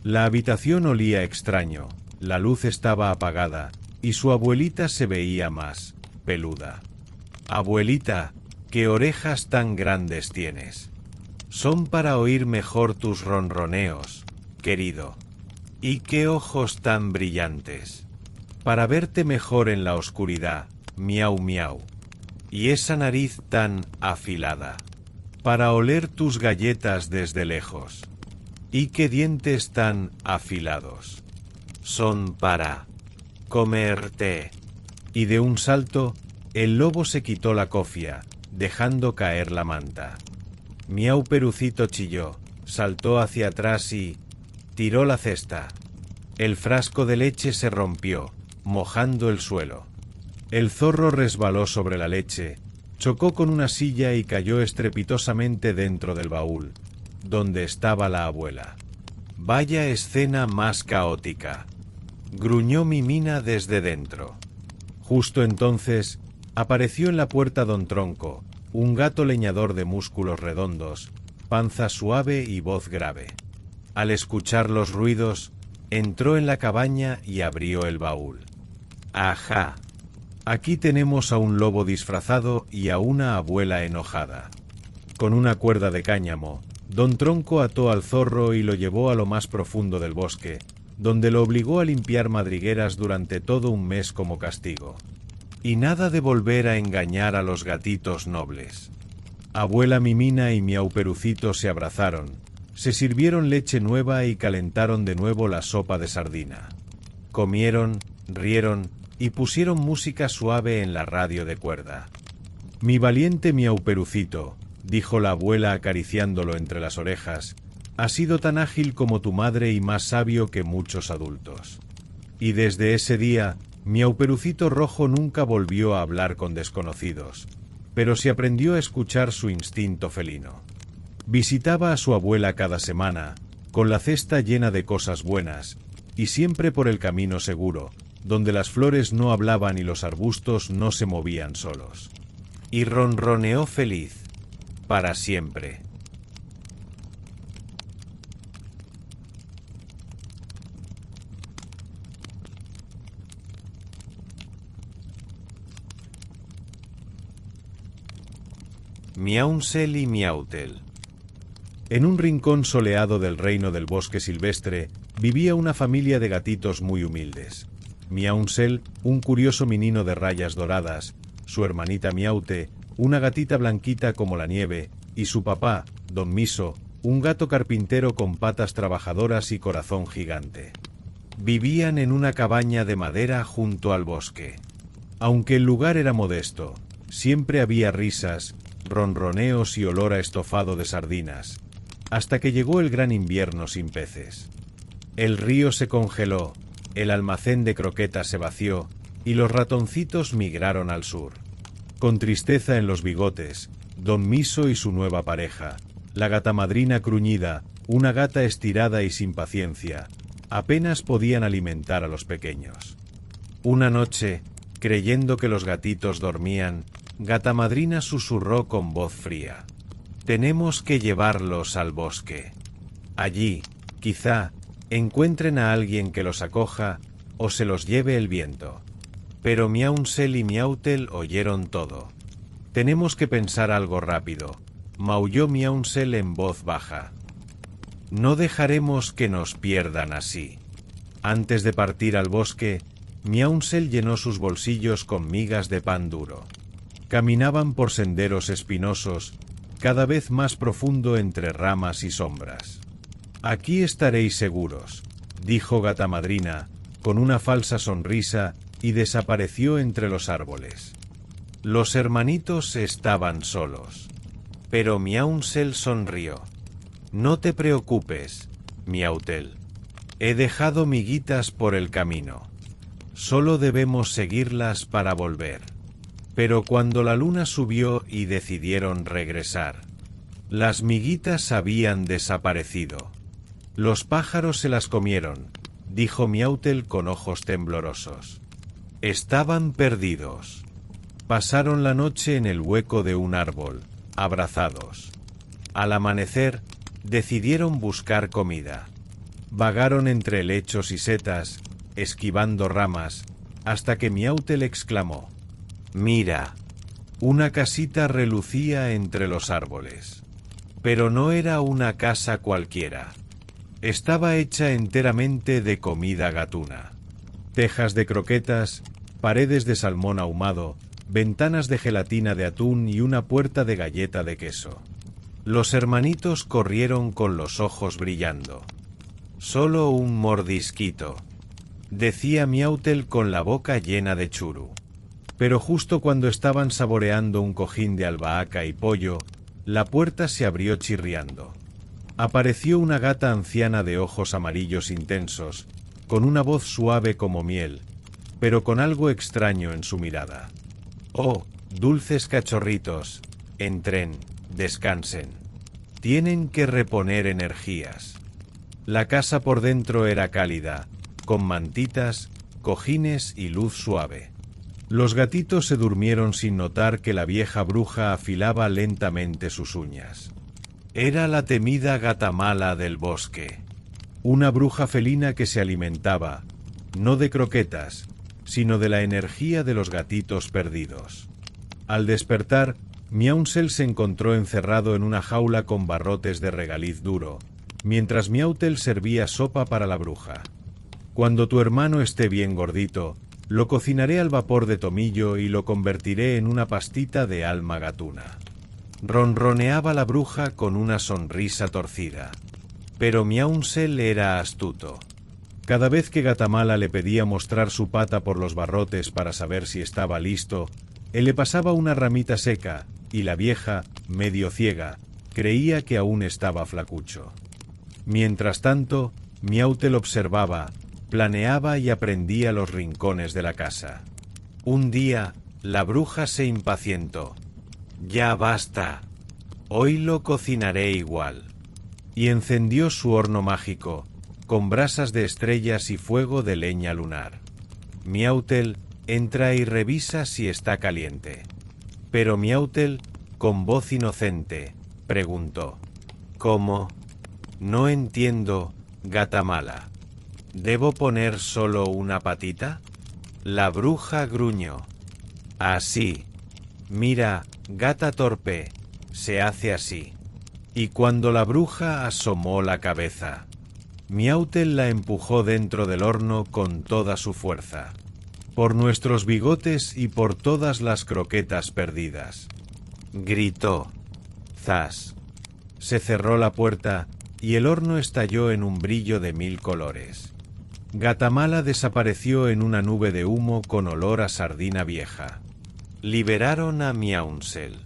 La habitación olía extraño, la luz estaba apagada y su abuelita se veía más peluda. «Abuelita, ¿qué orejas tan grandes tienes? Son para oír mejor tus ronroneos, querido. ¿Y qué ojos tan brillantes? Para verte mejor en la oscuridad, miau miau. Y esa nariz tan afilada, para oler tus galletas desde lejos. ¿Y qué dientes tan afilados? Son para comerte». Y de un salto, el lobo se quitó la cofia, dejando caer la manta. Miauperucito chilló, saltó hacia atrás y tiró la cesta. El frasco de leche se rompió, mojando el suelo. El zorro resbaló sobre la leche, chocó con una silla y cayó estrepitosamente dentro del baúl, donde estaba la abuela. «Vaya escena más caótica», gruñó Mimina desde dentro. Justo entonces apareció en la puerta don Tronco, un gato leñador de músculos redondos, panza suave y voz grave. Al escuchar los ruidos, entró en la cabaña y abrió el baúl. «Ajá. Aquí tenemos a un lobo disfrazado y a una abuela enojada». Con una cuerda de cáñamo, don Tronco ató al zorro y lo llevó a lo más profundo del bosque, donde lo obligó a limpiar madrigueras durante todo un mes como castigo. Y nada de volver a engañar a los gatitos nobles. Abuela Mimina y Miauperucito se abrazaron, se sirvieron leche nueva y calentaron de nuevo la sopa de sardina. Comieron, rieron y pusieron música suave en la radio de cuerda. «Mi valiente Miauperucito», dijo la abuela acariciándolo entre las orejas, «ha sido tan ágil como tu madre y más sabio que muchos adultos». Y desde ese día, Miauperucito Rojo nunca volvió a hablar con desconocidos, pero se aprendió a escuchar su instinto felino. Visitaba a su abuela cada semana, con la cesta llena de cosas buenas, y siempre por el camino seguro, donde las flores no hablaban y los arbustos no se movían solos. Y ronroneó feliz, para siempre. Miaunsel y Miautel. En un rincón soleado del reino del bosque silvestre vivía una familia de gatitos muy humildes. Miaunsel, un curioso menino de rayas doradas, su hermanita Miaute, una gatita blanquita como la nieve, y su papá, don Miso, un gato carpintero con patas trabajadoras y corazón gigante. Vivían en una cabaña de madera junto al bosque. Aunque el lugar era modesto, siempre había risas, ronroneos y olor a estofado de sardinas, hasta que llegó el gran invierno sin peces. El río se congeló, el almacén de croquetas se vació y los ratoncitos migraron al sur. Con tristeza en los bigotes, don Miso y su nueva pareja, la gatamadrina Cruñida, una gata estirada y sin paciencia, apenas podían alimentar a los pequeños. Una noche, creyendo que los gatitos dormían, Gatamadrina susurró con voz fría: «Tenemos que llevarlos al bosque. Allí, quizá, encuentren a alguien que los acoja o se los lleve el viento». Pero Miaunsel y Miautel oyeron todo. «Tenemos que pensar algo rápido», maulló Miaunsel en voz baja. «No dejaremos que nos pierdan así». Antes de partir al bosque, Miaunsel llenó sus bolsillos con migas de pan duro. Caminaban por senderos espinosos, cada vez más profundo entre ramas y sombras. «Aquí estaréis seguros», dijo Gatamadrina, con una falsa sonrisa, y desapareció entre los árboles. Los hermanitos estaban solos. Pero Miaunsel sonrió. No te preocupes, Miautel. He dejado miguitas por el camino. Solo debemos seguirlas para volver. Pero cuando la luna subió y decidieron regresar, las miguitas habían desaparecido. Los pájaros se las comieron, dijo Miautel con ojos temblorosos. Estaban perdidos. Pasaron la noche en el hueco de un árbol, abrazados. Al amanecer, decidieron buscar comida. Vagaron entre helechos y setas, esquivando ramas, hasta que Miautel exclamó: «Mira». Una casita relucía entre los árboles. Pero no era una casa cualquiera. Estaba hecha enteramente de comida gatuna. Tejas de croquetas, paredes de salmón ahumado, ventanas de gelatina de atún y una puerta de galleta de queso. Los hermanitos corrieron con los ojos brillando. «Solo un mordisquito», decía Miautel con la boca llena de churu. Pero justo cuando estaban saboreando un cojín de albahaca y pollo, la puerta se abrió chirriando. Apareció una gata anciana de ojos amarillos intensos, con una voz suave como miel, pero con algo extraño en su mirada. «Oh, dulces cachorritos, entren, descansen. Tienen que reponer energías». La casa por dentro era cálida, con mantitas, cojines y luz suave. Los gatitos se durmieron sin notar que la vieja bruja afilaba lentamente sus uñas. Era la temida gata mala del bosque. Una bruja felina que se alimentaba, no de croquetas, sino de la energía de los gatitos perdidos. Al despertar, Miaunsel se encontró encerrado en una jaula con barrotes de regaliz duro, mientras Miautel servía sopa para la bruja. «Cuando tu hermano esté bien gordito, lo cocinaré al vapor de tomillo y lo convertiré en una pastita de alma gatuna». Ronroneaba la bruja con una sonrisa torcida. Pero Miaunsel era astuto. Cada vez que Gatamala le pedía mostrar su pata por los barrotes para saber si estaba listo, él le pasaba una ramita seca, y la vieja, medio ciega, creía que aún estaba flacucho. Mientras tanto, Miautel observaba, planeaba y aprendía los rincones de la casa. Un día, la bruja se impacientó. «Ya basta. Hoy lo cocinaré igual». Y encendió su horno mágico, con brasas de estrellas y fuego de leña lunar. Miautel entra y revisa si está caliente. Pero Miautel, con voz inocente, preguntó: «¿Cómo? No entiendo, Gatamala. ¿Debo poner solo una patita?» La bruja gruñó: «Así. Mira, gata torpe, se hace así». Y cuando la bruja asomó la cabeza, Miautel la empujó dentro del horno con toda su fuerza. «Por nuestros bigotes y por todas las croquetas perdidas», gritó. Zas. Se cerró la puerta y el horno estalló en un brillo de 1000 colores. Gatamala desapareció en una nube de humo con olor a sardina vieja. Liberaron a Miaunsel.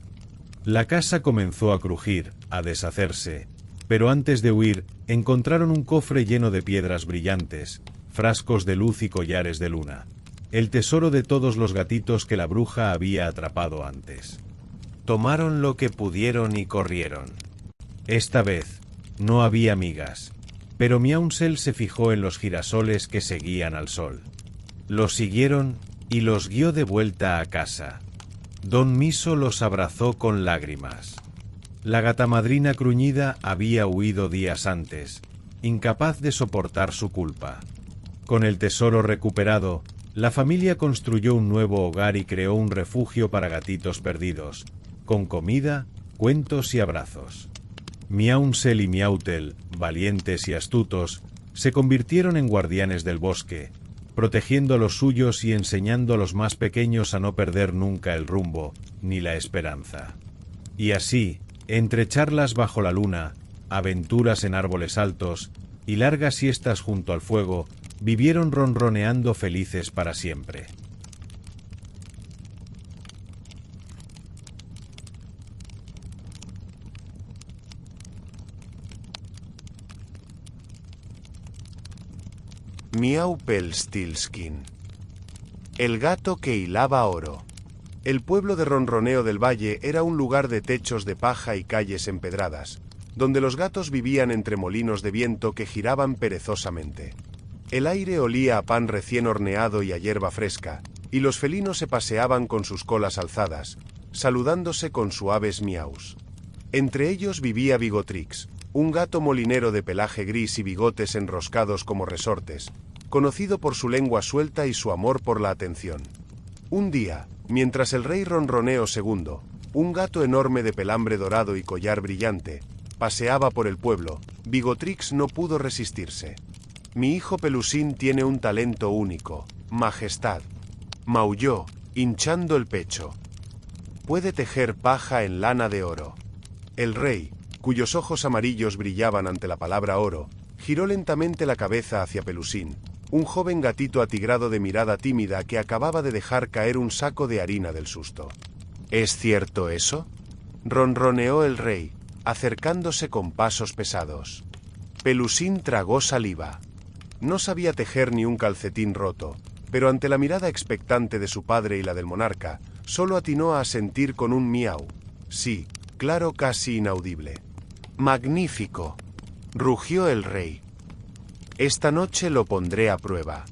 La casa comenzó a crujir, a deshacerse, pero antes de huir, encontraron un cofre lleno de piedras brillantes, frascos de luz y collares de luna, el tesoro de todos los gatitos que la bruja había atrapado antes. Tomaron lo que pudieron y corrieron. Esta vez, no había migas, pero Miaunsel se fijó en los girasoles que seguían al sol. Los siguieron y los guió de vuelta a casa. Don Miso los abrazó con lágrimas. La gatamadrina gruñida había huido días antes, incapaz de soportar su culpa. Con el tesoro recuperado, la familia construyó un nuevo hogar y creó un refugio para gatitos perdidos, con comida, cuentos y abrazos. Miaunsel y Miautel, valientes y astutos, se convirtieron en guardianes del bosque, protegiendo a los suyos y enseñando a los más pequeños a no perder nunca el rumbo, ni la esperanza. Y así, entre charlas bajo la luna, aventuras en árboles altos y largas siestas junto al fuego, vivieron ronroneando felices para siempre. Miaupelstiltskin. El gato que hilaba oro. El pueblo de Ronroneo del Valle era un lugar de techos de paja y calles empedradas, donde los gatos vivían entre molinos de viento que giraban perezosamente. El aire olía a pan recién horneado y a hierba fresca, y los felinos se paseaban con sus colas alzadas, saludándose con suaves miaus. Entre ellos vivía Bigotrix, un gato molinero de pelaje gris y bigotes enroscados como resortes, conocido por su lengua suelta y su amor por la atención. Un día, mientras el rey Ronroneo II, un gato enorme de pelambre dorado y collar brillante, paseaba por el pueblo, Bigotrix no pudo resistirse. Mi hijo Pelusín tiene un talento único, majestad. Maulló, hinchando el pecho. Puede tejer paja en lana de oro. El rey, cuyos ojos amarillos brillaban ante la palabra oro, giró lentamente la cabeza hacia Pelusín, un joven gatito atigrado de mirada tímida que acababa de dejar caer un saco de harina del susto. ¿Es cierto eso?, ronroneó el rey, acercándose con pasos pesados. Pelusín tragó saliva. No sabía tejer ni un calcetín roto, pero ante la mirada expectante de su padre y la del monarca, solo atinó a asentir con un miau. Sí, claro, casi inaudible. ¡Magnífico!, rugió el rey. Esta noche lo pondré a prueba.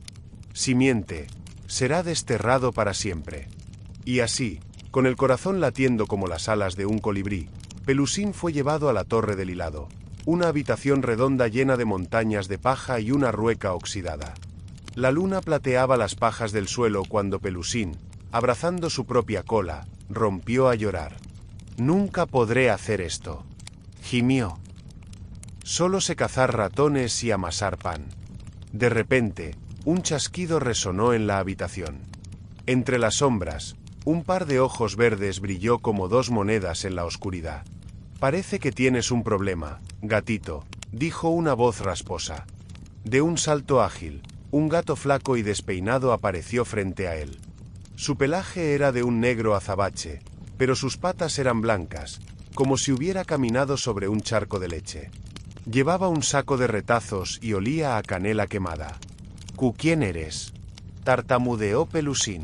Si miente, será desterrado para siempre. Y así, con el corazón latiendo como las alas de un colibrí, Pelusín fue llevado a la Torre del Hilado, una habitación redonda llena de montañas de paja y una rueca oxidada. La luna plateaba las pajas del suelo cuando Pelusín, abrazando su propia cola, rompió a llorar. «Nunca podré hacer esto», gimió. «Solo sé cazar ratones y amasar pan». De repente, un chasquido resonó en la habitación. Entre las sombras, un par de ojos verdes brilló como dos monedas en la oscuridad. «Parece que tienes un problema, gatito», dijo una voz rasposa. De un salto ágil, un gato flaco y despeinado apareció frente a él. Su pelaje era de un negro azabache, pero sus patas eran blancas, como si hubiera caminado sobre un charco de leche. Llevaba un saco de retazos y olía a canela quemada. «¿Quién eres?», tartamudeó Pelusín.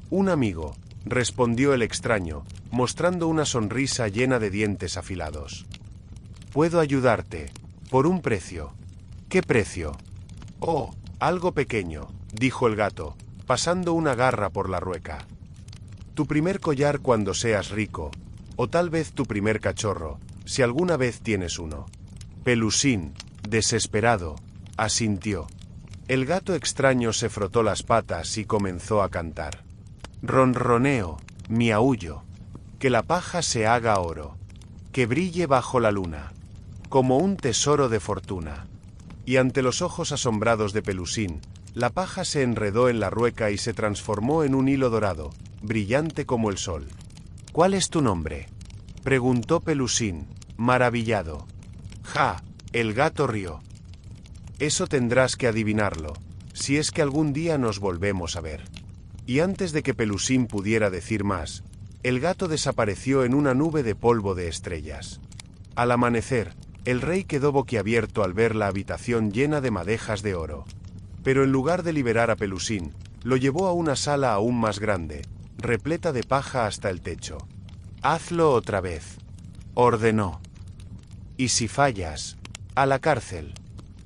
«Un amigo», respondió el extraño, mostrando una sonrisa llena de dientes afilados. «Puedo ayudarte, por un precio». «¿Qué precio?». «Oh, algo pequeño», dijo el gato, pasando una garra por la rueca. «Tu primer collar cuando seas rico, o tal vez tu primer cachorro, si alguna vez tienes uno». Pelusín, desesperado, asintió. El gato extraño se frotó las patas y comenzó a cantar. «Ronroneo, miaullo, que la paja se haga oro, que brille bajo la luna, como un tesoro de fortuna». Y ante los ojos asombrados de Pelusín, la paja se enredó en la rueca y se transformó en un hilo dorado, brillante como el sol. «¿Cuál es tu nombre?», preguntó Pelusín, maravillado. «Ja», el gato rió. «Eso tendrás que adivinarlo, si es que algún día nos volvemos a ver». Y antes de que Pelusín pudiera decir más, el gato desapareció en una nube de polvo de estrellas. Al amanecer, el rey quedó boquiabierto al ver la habitación llena de madejas de oro. Pero en lugar de liberar a Pelusín, lo llevó a una sala aún más grande, repleta de paja hasta el techo. «Hazlo otra vez», ordenó. «Y si fallas, a la cárcel».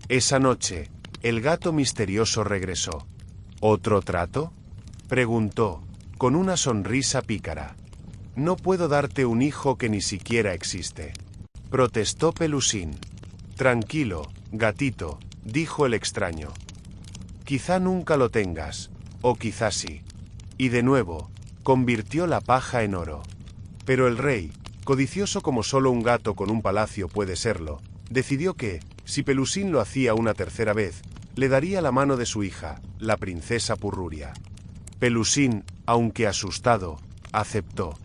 Esa noche, el gato misterioso regresó. «¿Otro trato?», preguntó, con una sonrisa pícara. «No puedo darte un hijo que ni siquiera existe», protestó Pelusín. «Tranquilo, gatito», dijo el extraño. «Quizá nunca lo tengas, o quizá sí». Y de nuevo, convirtió la paja en oro. Pero el rey, codicioso como solo un gato con un palacio puede serlo, decidió que, si Pelusín lo hacía una tercera vez, le daría la mano de su hija, la princesa Purruria. Pelusín, aunque asustado, aceptó.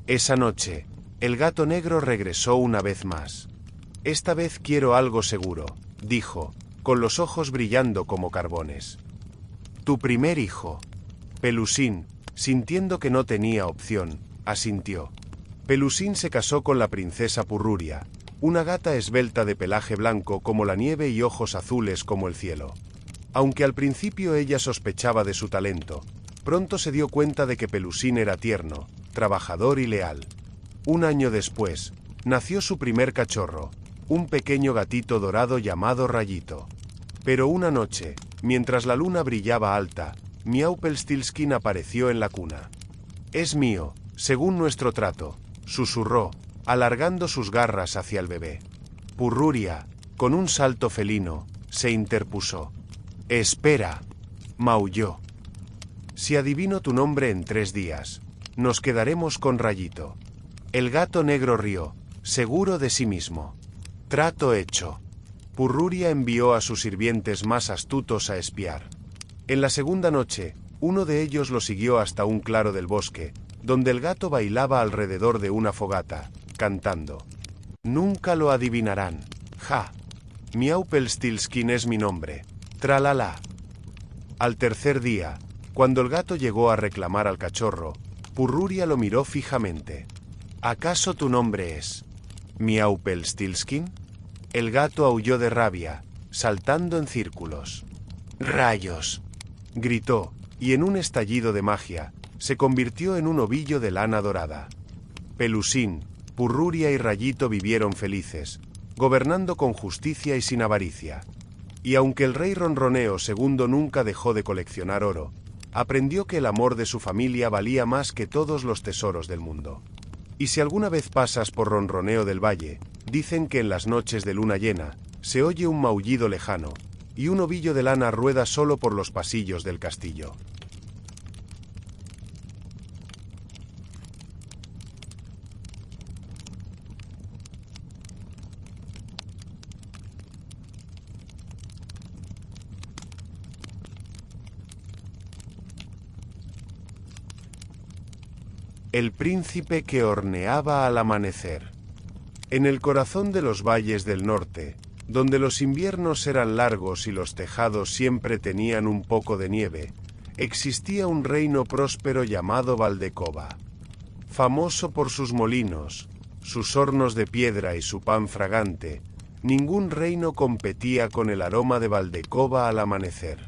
Esa noche, el gato negro regresó una vez más. «Esta vez quiero algo seguro», dijo, con los ojos brillando como carbones. «Tu primer hijo». Pelusín, sintiendo que no tenía opción, asintió. Pelusín se casó con la princesa Purruria, una gata esbelta de pelaje blanco como la nieve y ojos azules como el cielo. Aunque al principio ella sospechaba de su talento, pronto se dio cuenta de que Pelusín era tierno, trabajador y leal. Un año después, nació su primer cachorro, un pequeño gatito dorado llamado Rayito. Pero una noche, mientras la luna brillaba alta, Miauperstiltskin apareció en la cuna. «Es mío, según nuestro trato», susurró, alargando sus garras hacia el bebé. Purruria, con un salto felino, se interpuso. «Espera», maulló. «Si adivino tu nombre en 3 días, nos quedaremos con Rayito». El gato negro rió, seguro de sí mismo. Trato hecho. Purruria envió a sus sirvientes más astutos a espiar. En la segunda noche, uno de ellos lo siguió hasta un claro del bosque, donde el gato bailaba alrededor de una fogata, cantando. «Nunca lo adivinarán. Ja. Miauperstiltskin es mi nombre. Tralala». Al tercer día, cuando el gato llegó a reclamar al cachorro, Purruria lo miró fijamente. «¿Acaso tu nombre es Miauperstiltskin?» El gato aulló de rabia, saltando en círculos. «¡Rayos!», gritó, y en un estallido de magia, se convirtió en un ovillo de lana dorada. Pelusín, Purruria y Rayito vivieron felices, gobernando con justicia y sin avaricia. Y aunque el rey Ronroneo II nunca dejó de coleccionar oro, aprendió que el amor de su familia valía más que todos los tesoros del mundo. Y si alguna vez pasas por Ronroneo del Valle, dicen que en las noches de luna llena, se oye un maullido lejano, y un ovillo de lana rueda solo por los pasillos del castillo. El príncipe que horneaba al amanecer. En el corazón de los valles del norte, donde los inviernos eran largos y los tejados siempre tenían un poco de nieve, existía un reino próspero llamado Valdecova. Famoso por sus molinos, sus hornos de piedra y su pan fragante, ningún reino competía con el aroma de Valdecova al amanecer.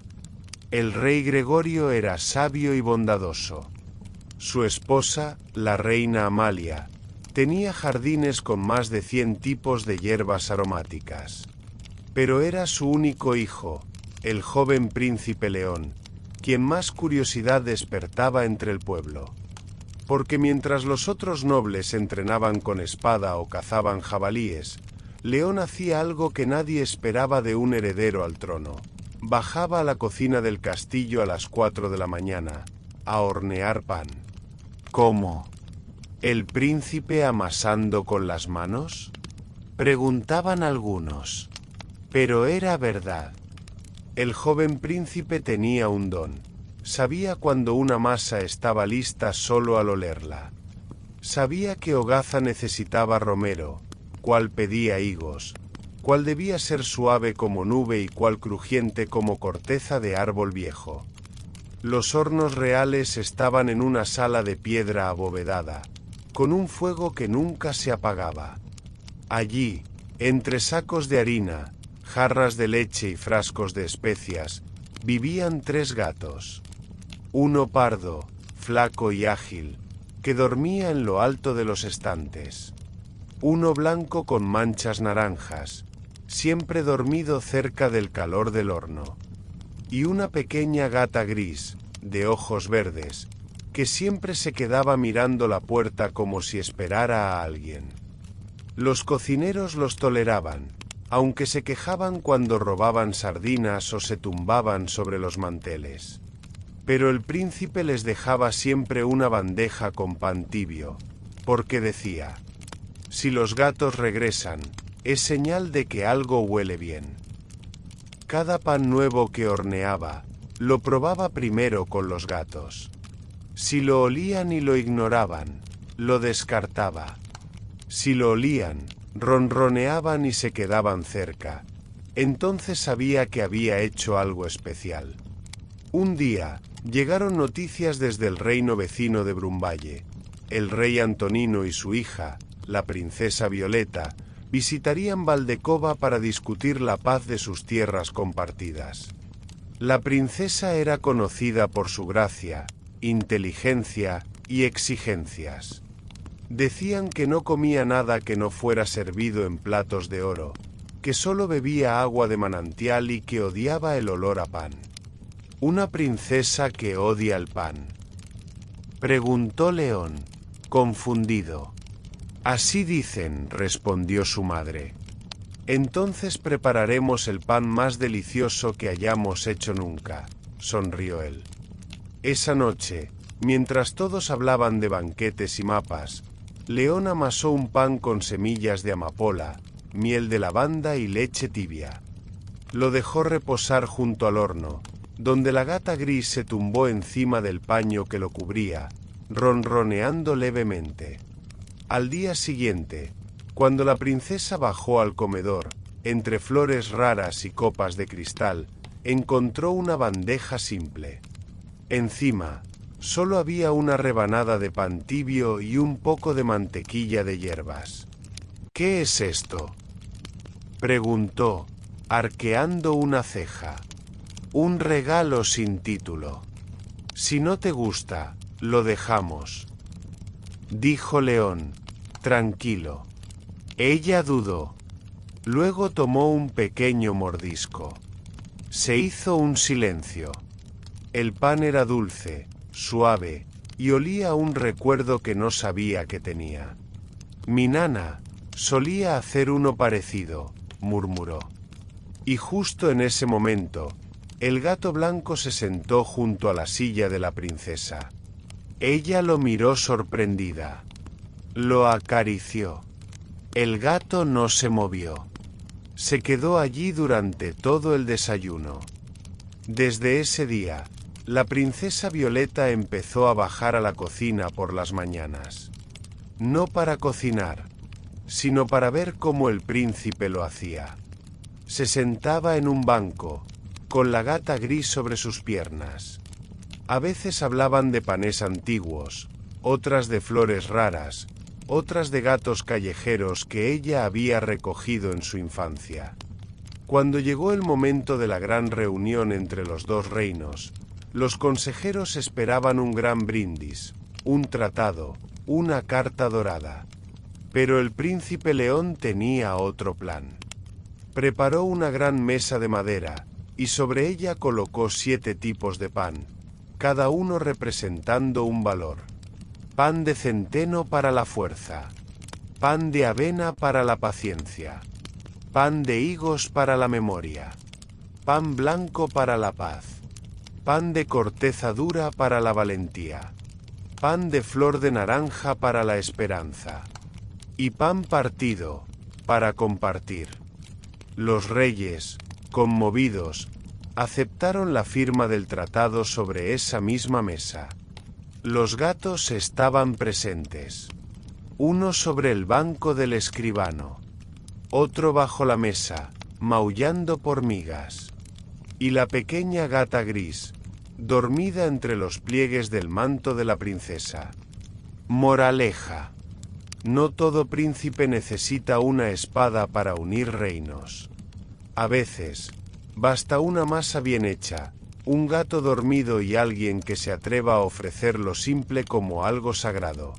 El rey Gregorio era sabio y bondadoso. Su esposa, la reina Amalia, tenía jardines con más de 100 tipos de hierbas aromáticas. Pero era su único hijo, el joven príncipe León, quien más curiosidad despertaba entre el pueblo. Porque mientras los otros nobles entrenaban con espada o cazaban jabalíes, León hacía algo que nadie esperaba de un heredero al trono. Bajaba a la cocina del castillo a las 4 de la mañana, a hornear pan. ¿Cómo? ¿El príncipe amasando con las manos?, preguntaban algunos. Pero era verdad. El joven príncipe tenía un don. Sabía cuando una masa estaba lista solo al olerla. Sabía que hogaza necesitaba romero, cuál pedía higos, cuál debía ser suave como nube y cuál crujiente como corteza de árbol viejo. Los hornos reales estaban en una sala de piedra abovedada, con un fuego que nunca se apagaba. Allí, entre sacos de harina, jarras de leche y frascos de especias, vivían 3 gatos. Uno pardo, flaco y ágil, que dormía en lo alto de los estantes. Uno blanco con manchas naranjas, siempre dormido cerca del calor del horno. Y una pequeña gata gris, de ojos verdes, que siempre se quedaba mirando la puerta como si esperara a alguien. Los cocineros los toleraban, aunque se quejaban cuando robaban sardinas o se tumbaban sobre los manteles. Pero el príncipe les dejaba siempre una bandeja con pan tibio, porque decía: si los gatos regresan, es señal de que algo huele bien. Cada pan nuevo que horneaba, lo probaba primero con los gatos. Si lo olían y lo ignoraban, lo descartaba. Si lo olían, ronroneaban y se quedaban cerca. Entonces sabía que había hecho algo especial. Un día, llegaron noticias desde el reino vecino de Brumvalle. El rey Antonino y su hija, la princesa Violeta, visitarían Valdecova para discutir la paz de sus tierras compartidas. La princesa era conocida por su gracia, inteligencia y exigencias. Decían que no comía nada que no fuera servido en platos de oro, que solo bebía agua de manantial y que odiaba el olor a pan. ¿Una princesa que odia el pan?, preguntó León, confundido. Así dicen, respondió su madre. Entonces prepararemos el pan más delicioso que hayamos hecho nunca, sonrió él. Esa noche, mientras todos hablaban de banquetes y mapas, León amasó un pan con semillas de amapola, miel de lavanda y leche tibia. Lo dejó reposar junto al horno, donde la gata gris se tumbó encima del paño que lo cubría, ronroneando levemente. Al día siguiente, cuando la princesa bajó al comedor, entre flores raras y copas de cristal, encontró una bandeja simple. Encima, solo había una rebanada de pan tibio y un poco de mantequilla de hierbas. ¿Qué es esto?, preguntó, arqueando una ceja. Un regalo sin título. Si no te gusta, lo dejamos, dijo León, tranquilo. Ella dudó. Luego tomó un pequeño mordisco. Se hizo un silencio. El pan era dulce, suave, y olía a un recuerdo que no sabía que tenía. Mi nana solía hacer uno parecido, murmuró. Y justo en ese momento, el gato blanco se sentó junto a la silla de la princesa. Ella lo miró sorprendida. Lo acarició. El gato no se movió. Se quedó allí durante todo el desayuno. Desde ese día, la princesa Violeta empezó a bajar a la cocina por las mañanas. No para cocinar, sino para ver cómo el príncipe lo hacía. Se sentaba en un banco, con la gata gris sobre sus piernas. A veces hablaban de panés antiguos, otras de flores raras, otras de gatos callejeros que ella había recogido en su infancia. Cuando llegó el momento de la gran reunión entre los dos reinos, los consejeros esperaban un gran brindis, un tratado, una carta dorada. Pero el príncipe León tenía otro plan. Preparó una gran mesa de madera, y sobre ella colocó 7 tipos de pan, cada uno representando un valor. Pan de centeno para la fuerza, pan de avena para la paciencia, pan de higos para la memoria, pan blanco para la paz, pan de corteza dura para la valentía, pan de flor de naranja para la esperanza, y pan partido para compartir. Los reyes, conmovidos, aceptaron la firma del tratado sobre esa misma mesa. Los gatos estaban presentes. Uno sobre el banco del escribano, otro bajo la mesa, maullando por migas. Y la pequeña gata gris, dormida entre los pliegues del manto de la princesa. Moraleja: no todo príncipe necesita una espada para unir reinos. A veces, basta una masa bien hecha, un gato dormido y alguien que se atreva a ofrecer lo simple como algo sagrado.